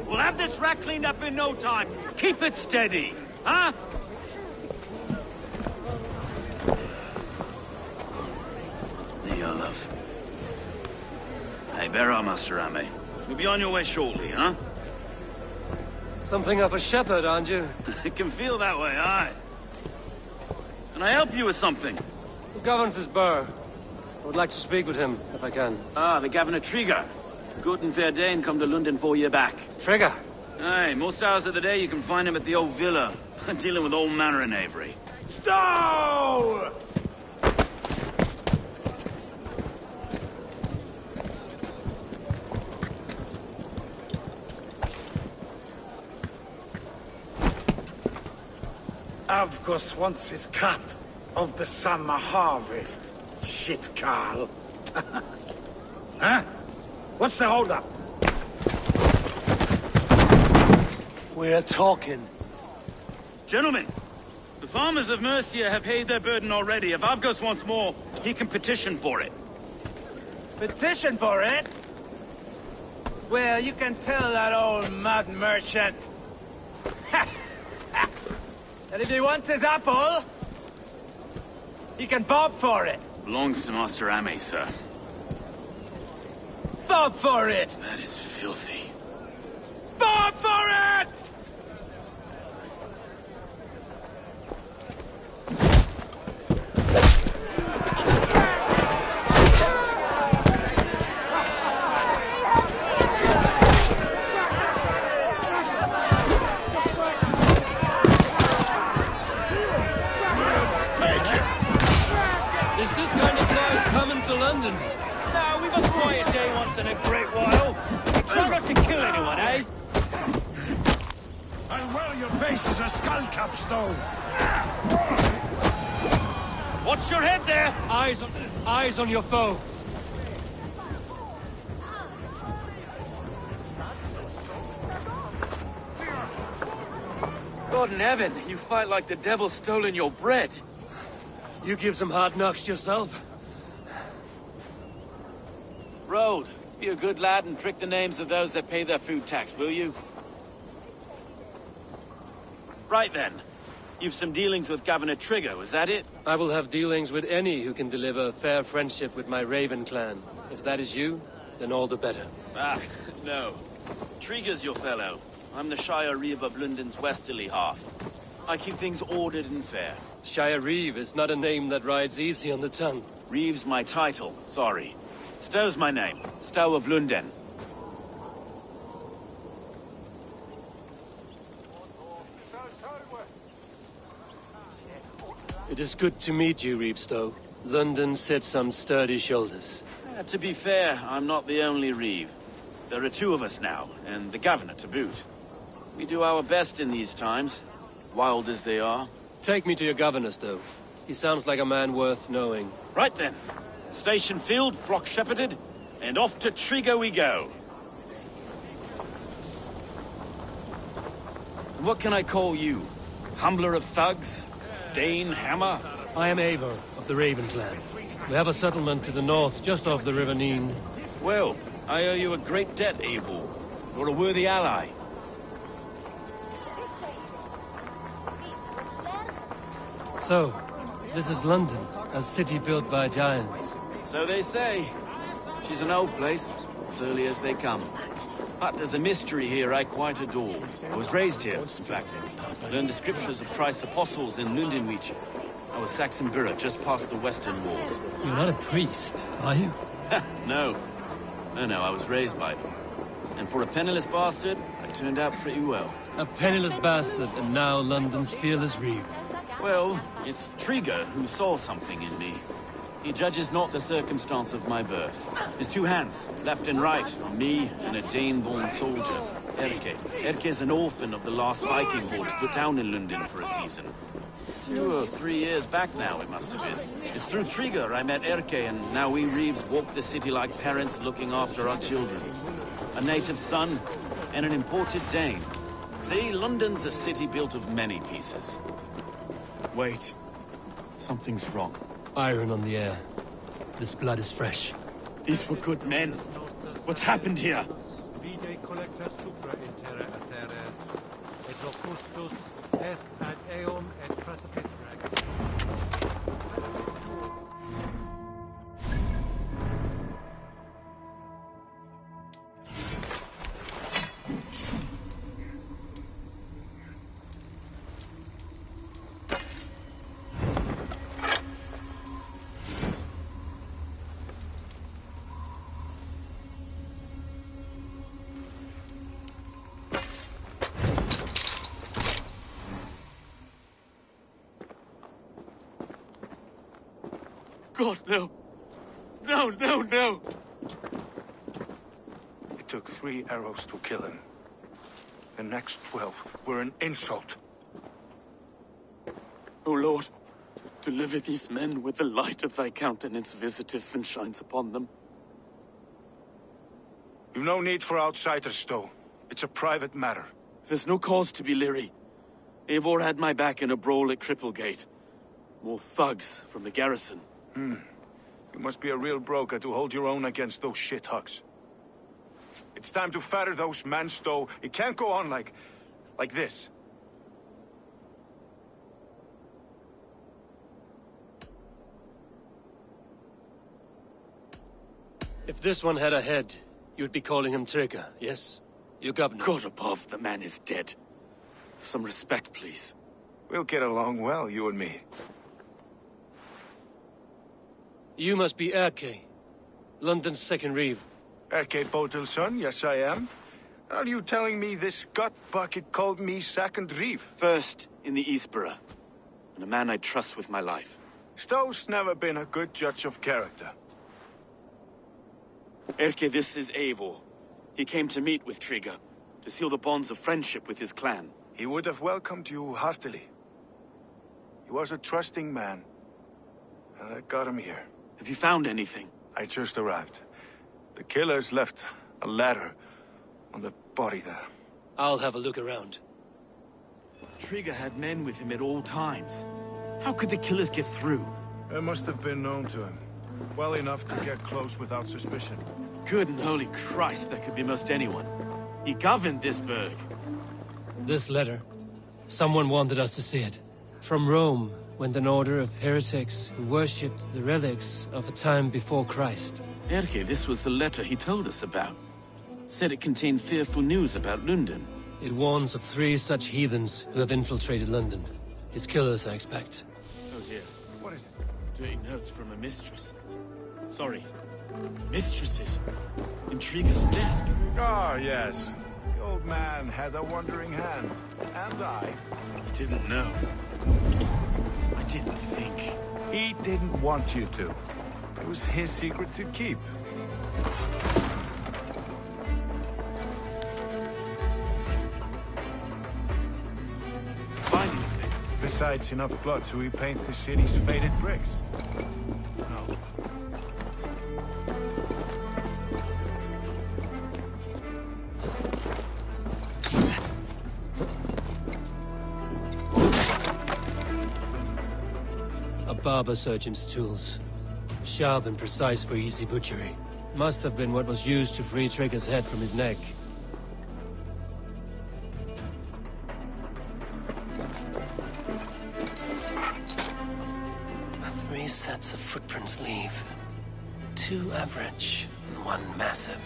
We'll have this wreck cleaned up in no time. Keep it steady, huh? There you are, love. Hey, bear up, Master Ame. You'll be on your way shortly, huh? Something of a shepherd, aren't you? It can feel that way, aye. Can I help you with something? Who governs this burr? I would like to speak with him, if I can. Ah, the Governor Trigger. Good and fair Dane come to London 4 year back. Trigger? Aye, most hours of the day you can find him at the old villa, dealing with all manner of knavery. Stow! Avgos wants his cut of the summer harvest. Shit, Carl. Huh? What's the holdup? We're talking. Gentlemen, the farmers of Mercia have paid their burden already. If Avgos wants more, he can petition for it. Petition for it? Well, you can tell that old mud merchant. And if he wants his apple, he can bob for it. Belongs to Master Ame, sir. Bob for it! That is filthy. Bob for it! Is this kind of prize coming to London? No, we've a quiet day once in a great while. Try not to kill anyone, eh? And well, your face is a skull capstone. Watch your head there! Eyes on your foe. God in heaven, you fight like the devil's stolen your bread. You give some hard knocks yourself. Road, be a good lad and prick the names of those that pay their food tax, will you? Right then. You've some dealings with Governor Trigger, was that it? I will have dealings with any who can deliver fair friendship with my Raven clan. If that is you, then all the better. Ah, no. Trigger's your fellow. I'm the Shire Reeve of London's westerly half. I keep things ordered and fair. Shire Reeve is not a name that rides easy on the tongue. Reeve's my title, sorry. Stow's my name. Stow of London. It is good to meet you, Reevestow. London sits on sturdy shoulders. To be fair, I'm not the only Reeve. There are two of us now, and the Governor to boot. We do our best in these times, wild as they are. Take me to your Governor, Stow. He sounds like a man worth knowing. Right then. Station filled, flock shepherded, and off to Trigger we go. What can I call you? Humbler of thugs? Dane Hammer? I am Eivor of the Raven clan. We have a settlement to the north, just off the River Neen. Well, I owe you a great debt, Eivor. You're a worthy ally. So, this is London, a city built by giants. So they say. She's an old place, surly as they come. But there's a mystery here I quite adore. I was raised here, in fact. Learned the scriptures of Christ's apostles in Lundenwich. I was Saxon Borough, just past the western walls. You're not a priest, are you? No. No, I was raised by them. And for a penniless bastard, I Turned out pretty well. A penniless bastard, and now London's fearless reeve. Well, it's Trigger who saw something in me. He judges not the circumstance of my birth. His two hands, left and right, on me and a Dane-born soldier, Erke. Erke's an orphan of the last Viking horde put down in London for a season. 2 or 3 years back now, it must have been. It's through Trigger I met Erke, and now we Reeves walk the city like parents looking after our children. A native son, and an imported Dane. See, London's a city built of many pieces. Wait. Something's wrong. Iron on the air. This blood is fresh. These were good men. What's happened here? Vide collecta supra in terra ateres, et locustus est ad eum et precipit rex. God, no. No, no, no! It took 3 arrows to kill him. The next 12 were an insult. O Lord, deliver these men with the light of thy countenance visiteth and shines upon them. You've no need for outsiders, though. It's a private matter. There's no cause to be leery. Eivor had my back in a brawl at Cripplegate. More thugs from the garrison. You must be a real broker to hold your own against those shithugs. It's time to fetter those men, Stowe. It can't go on like this. If this one had a head, you'd be calling him Trigger, yes? Your governor. God above, the man is dead. Some respect, please. We'll get along well, you and me. You must be Erke, London's second reeve. Erke Botelson, yes I am. Are you telling me this gut bucket called me second reeve? First in the Eastborough, and a man I trust with my life. Stowe's never been a good judge of character. Erke, this is Eivor. He came to meet with Trigger, to seal the bonds of friendship with his clan. He would have welcomed you heartily. He was a trusting man, and I got him here. Have you found anything? I just arrived. The killers left a ladder on the body there. I'll have a look around. Trigger had men with him at all times. How could the killers get through? They must have been known to him. Well enough to get close without suspicion. Good and holy Christ, that could be most anyone. He governed this burg. This letter. Someone wanted us to see it. From Rome went an order of heretics who worshipped the relics of a time before Christ. Erke, this was the letter he told us about. Said it contained fearful news about London. It warns of 3 such heathens who have infiltrated London. His killers, I expect. Oh dear. What is it? Dirty notes from a mistress. Sorry. Mistresses. In Trigger's desk. Ah, yes. The old man had a wandering hand. And I didn't know. I didn't think. He didn't want you to. It was his secret to keep. Find anything? Besides enough blood to repaint the city's faded bricks. No. A barber surgeon's tools. Sharp and precise for easy butchery. Must have been what was used to free Trigger's head from his neck. Three sets of footprints leave. 2 average and 1 massive.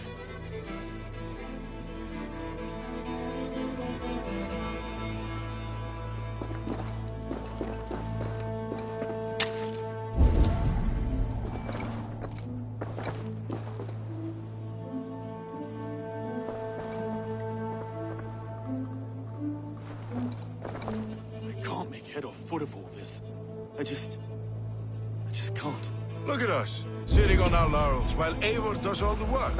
head or foot of all this. I just can't. Look at us, sitting on our laurels while Eivor does all the work.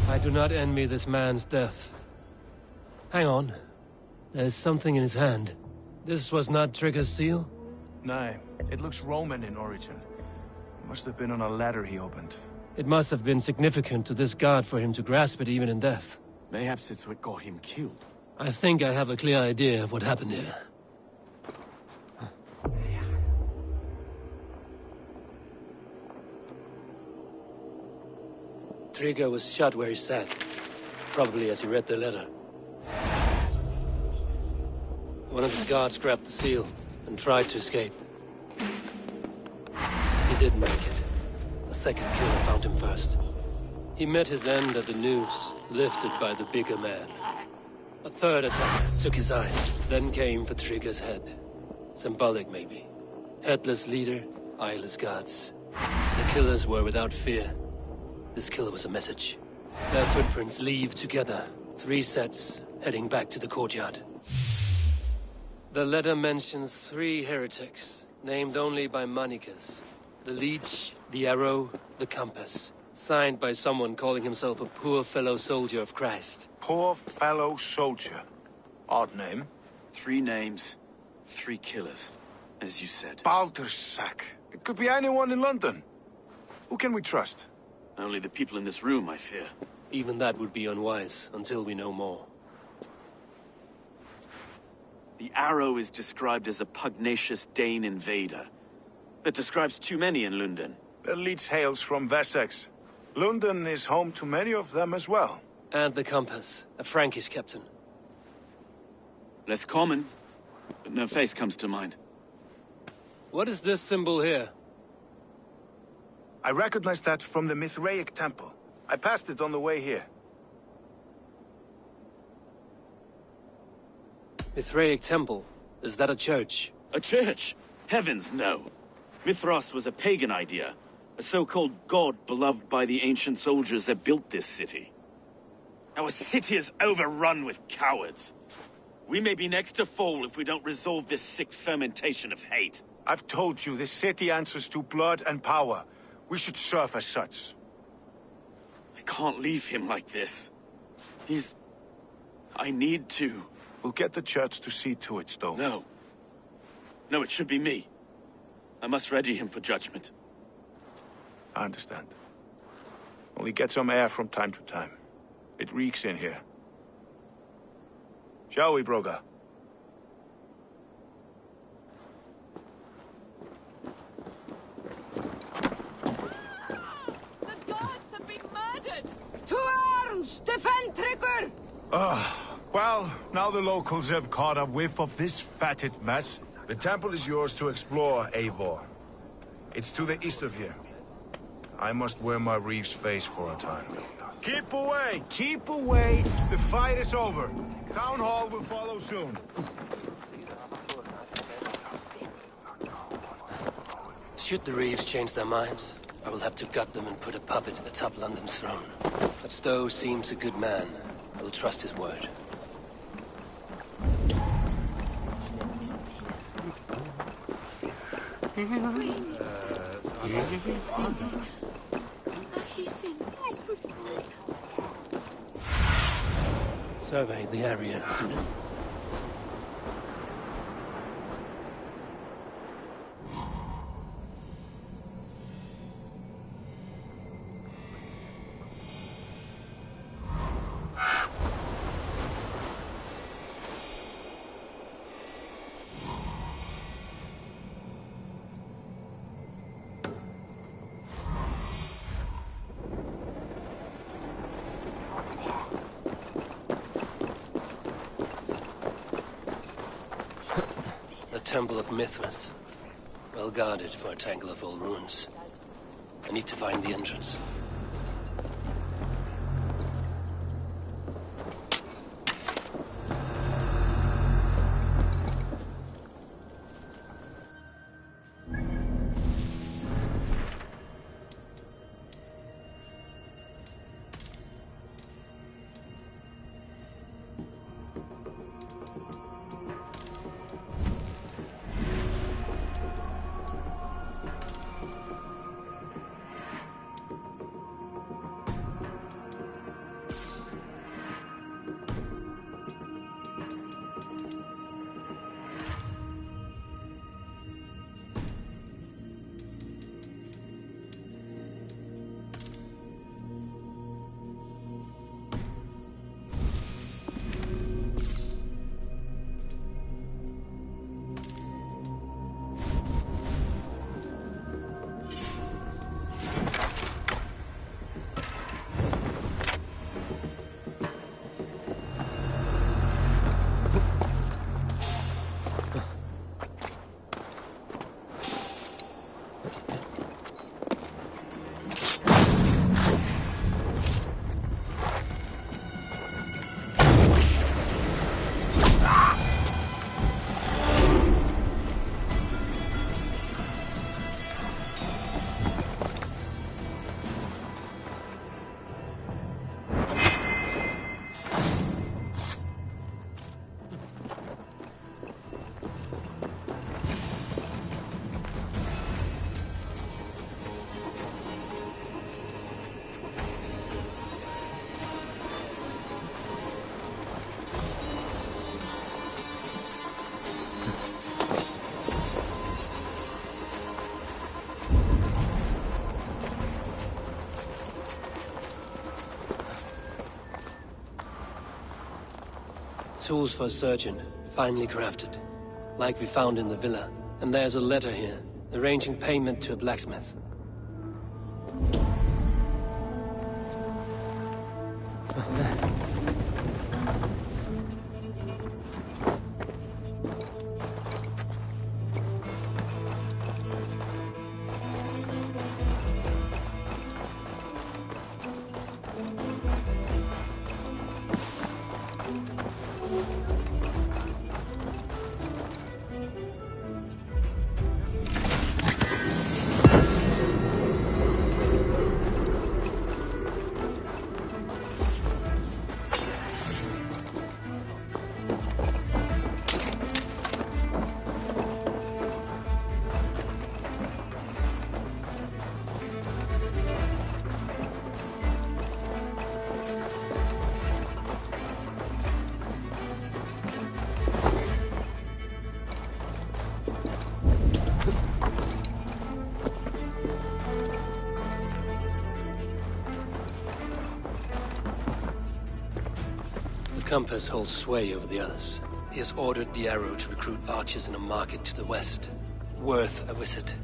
I do not envy this man's death. Hang on. There's something in his hand. This was not Trigger's seal? No, it looks Roman in origin. Must have been on a ladder he opened. It must have been significant to this god for him to grasp it even in death. Mayhaps it's what got him killed. I think I have a clear idea of what happened here. Trigger was shot where he sat, probably as he read the letter. One of his guards grabbed the seal and tried to escape. He didn't make it. A second killer found him first. He met his end at the noose, lifted by the bigger man. A third attack took his eyes, then came for Trigger's head. Symbolic, maybe. Headless leader, eyeless guards. The killers were without fear. This killer was a message. Their footprints leave together. 3 sets, heading back to the courtyard. The letter mentions 3 heretics, named only by Manicus. The Leech, the Arrow, the Compass. Signed by someone calling himself a poor fellow soldier of Christ. Poor fellow soldier. Odd name. 3 names, 3 killers, as you said. Baldersack. It could be anyone in London. Who can we trust? Only the people in this room, I fear. Even that would be unwise, until we know more. The Arrow is described as a pugnacious Dane invader. That describes too many in London. The Leech hails from Wessex. London is home to many of them as well. And the Compass, a Frankish captain. Less common, but no face comes to mind. What is this symbol here? I recognize that from the Mithraic temple. I passed it on the way here. Mithraic temple? Is that a church? A church? Heavens, no. Mithras was a pagan idea. A so-called god beloved by the ancient soldiers that built this city. Our city is overrun with cowards. We may be next to fall if we don't resolve this sick fermentation of hate. I've told you, this city answers to blood and power. We should serve as such. I can't leave him like this. I need to. We'll get the church to see to it, Stone. No. No, it should be me. I must ready him for judgment. I understand. Only get some air from time to time. It reeks in here. Shall we, Broga? To arms! Defend Trigger! Well, now the locals have caught a whiff of this fatted mess. The temple is yours to explore, Eivor. It's to the east of here. I must wear my Reeve's face for a time. Keep away! Keep away! The fight is over. Town Hall will follow soon. Should the Reeves change their minds, I will have to gut them and put a puppet atop London's throne. But Stowe seems a good man. I will trust his word. survey the area soon. Temple of Mithras. Well guarded for a tangle of old ruins. I need to find the entrance. Tools for a surgeon, finely crafted. Like we found in the villa. And there's a letter here, arranging payment to a blacksmith. The compass holds sway over the others. He has ordered the arrow to recruit archers in a market to the west. Worth a visit.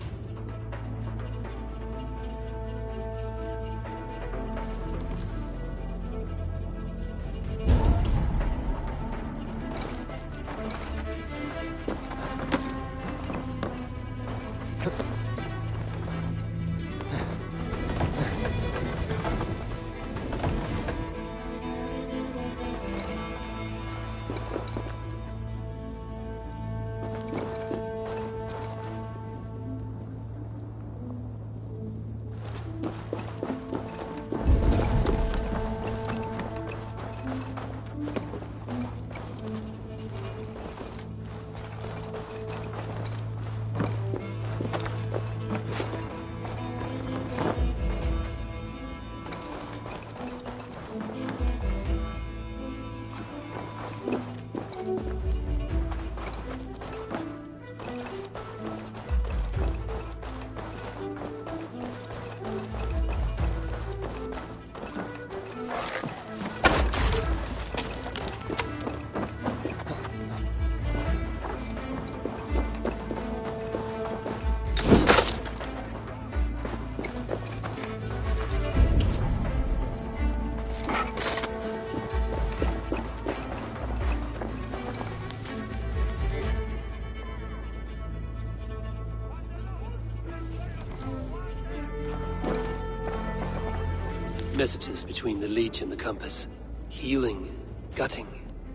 messages between the Leech and the Compass. Healing, gutting.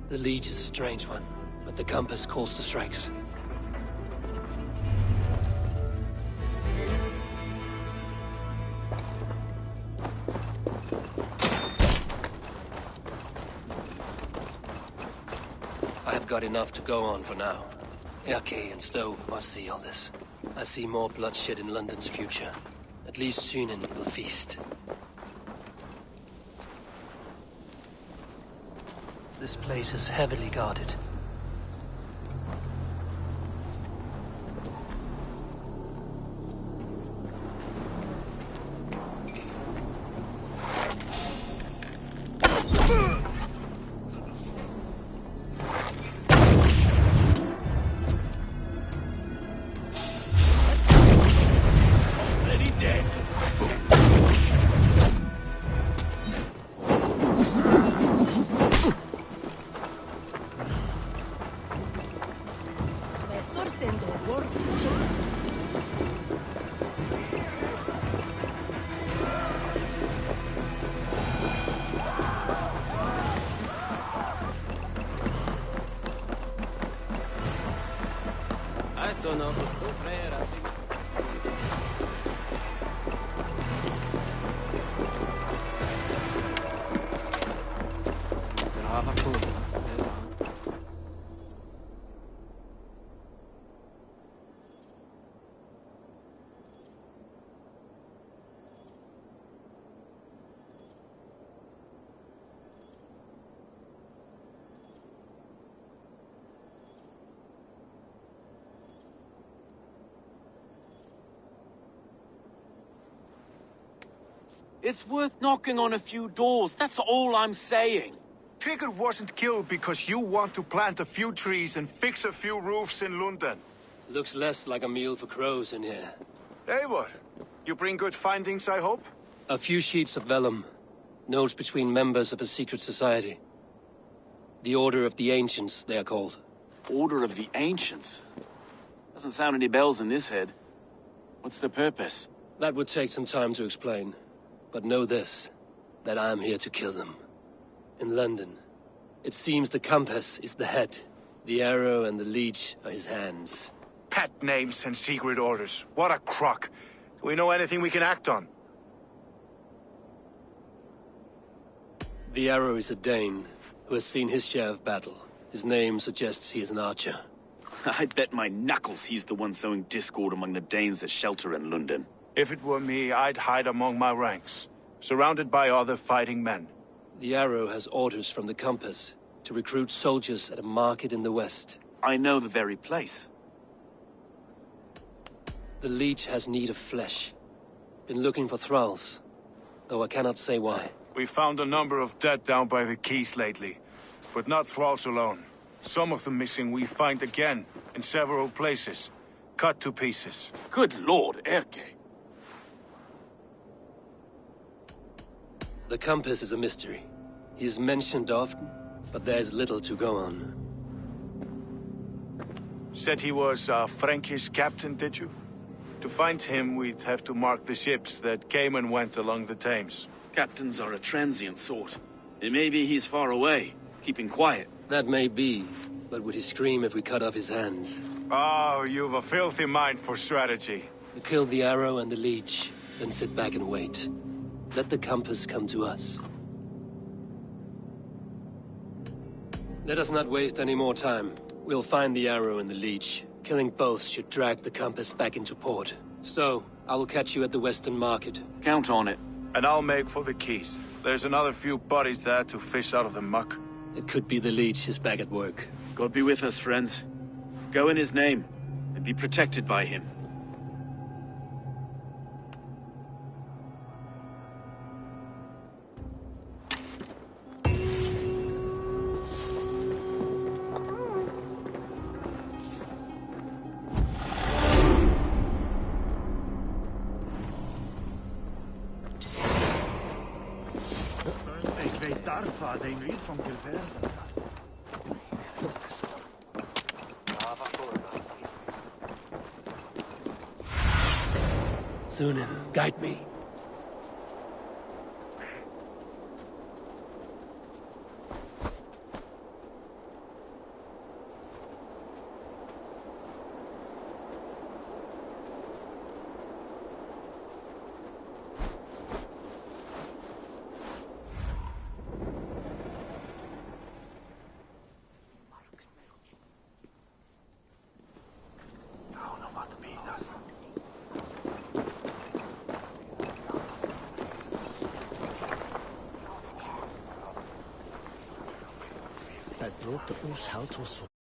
The Leech is a strange one, but the Compass calls the strikes. I've got enough to go on for now. Erke and Stowe must see all this. I see more bloodshed in London's future. At least Sunan will feast. This place is heavily guarded. It's worth knocking on a few doors, that's all I'm saying. Trigger wasn't killed because you want to plant a few trees and fix a few roofs in London. Looks less like a meal for crows in here. Eivor, you bring good findings, I hope? A few sheets of vellum. Notes between members of a secret society. The Order of the Ancients, they are called. Order of the Ancients? Doesn't sound any bells in this head. What's the purpose? That would take some time to explain. But know this, that I am here to kill them. In London, it seems the Compass is the head. The arrow and the leech are his hands. Pet names and secret orders. What a crock. Do we know anything we can act on? The arrow is a Dane, who has seen his share of battle. His name suggests he is an archer. I bet my knuckles he's the one sowing discord among the Danes that shelter in London. If it were me, I'd hide among my ranks, surrounded by other fighting men. The arrow has orders from the Compass to recruit soldiers at a market in the west. I know the very place. The leech has need of flesh. Been looking for thralls, though I cannot say why. We found a number of dead down by the quays lately, but not thralls alone. Some of the missing we find again, in several places, cut to pieces. Good lord, Erke. The Compass is a mystery. He is mentioned often, but there is little to go on. Said he was a Frankish captain, did you? To find him, we'd have to mark the ships that came and went along the Thames. Captains are a transient sort. It may be he's far away, keeping quiet. That may be, but would he scream if we cut off his hands? Oh, you've a filthy mind for strategy. We kill the arrow and the leech, then sit back and wait. Let the Compass come to us. Let us not waste any more time. We'll find the arrow and the leech. Killing both should drag the Compass back into port. So, I will catch you at the Western Market. Count on it. And I'll make for the quays. There's another few bodies there to fish out of the muck. It could be the leech is back at work. God be with us, friends. Go in his name, and be protected by him. Sunan, guide me. Rot us halt us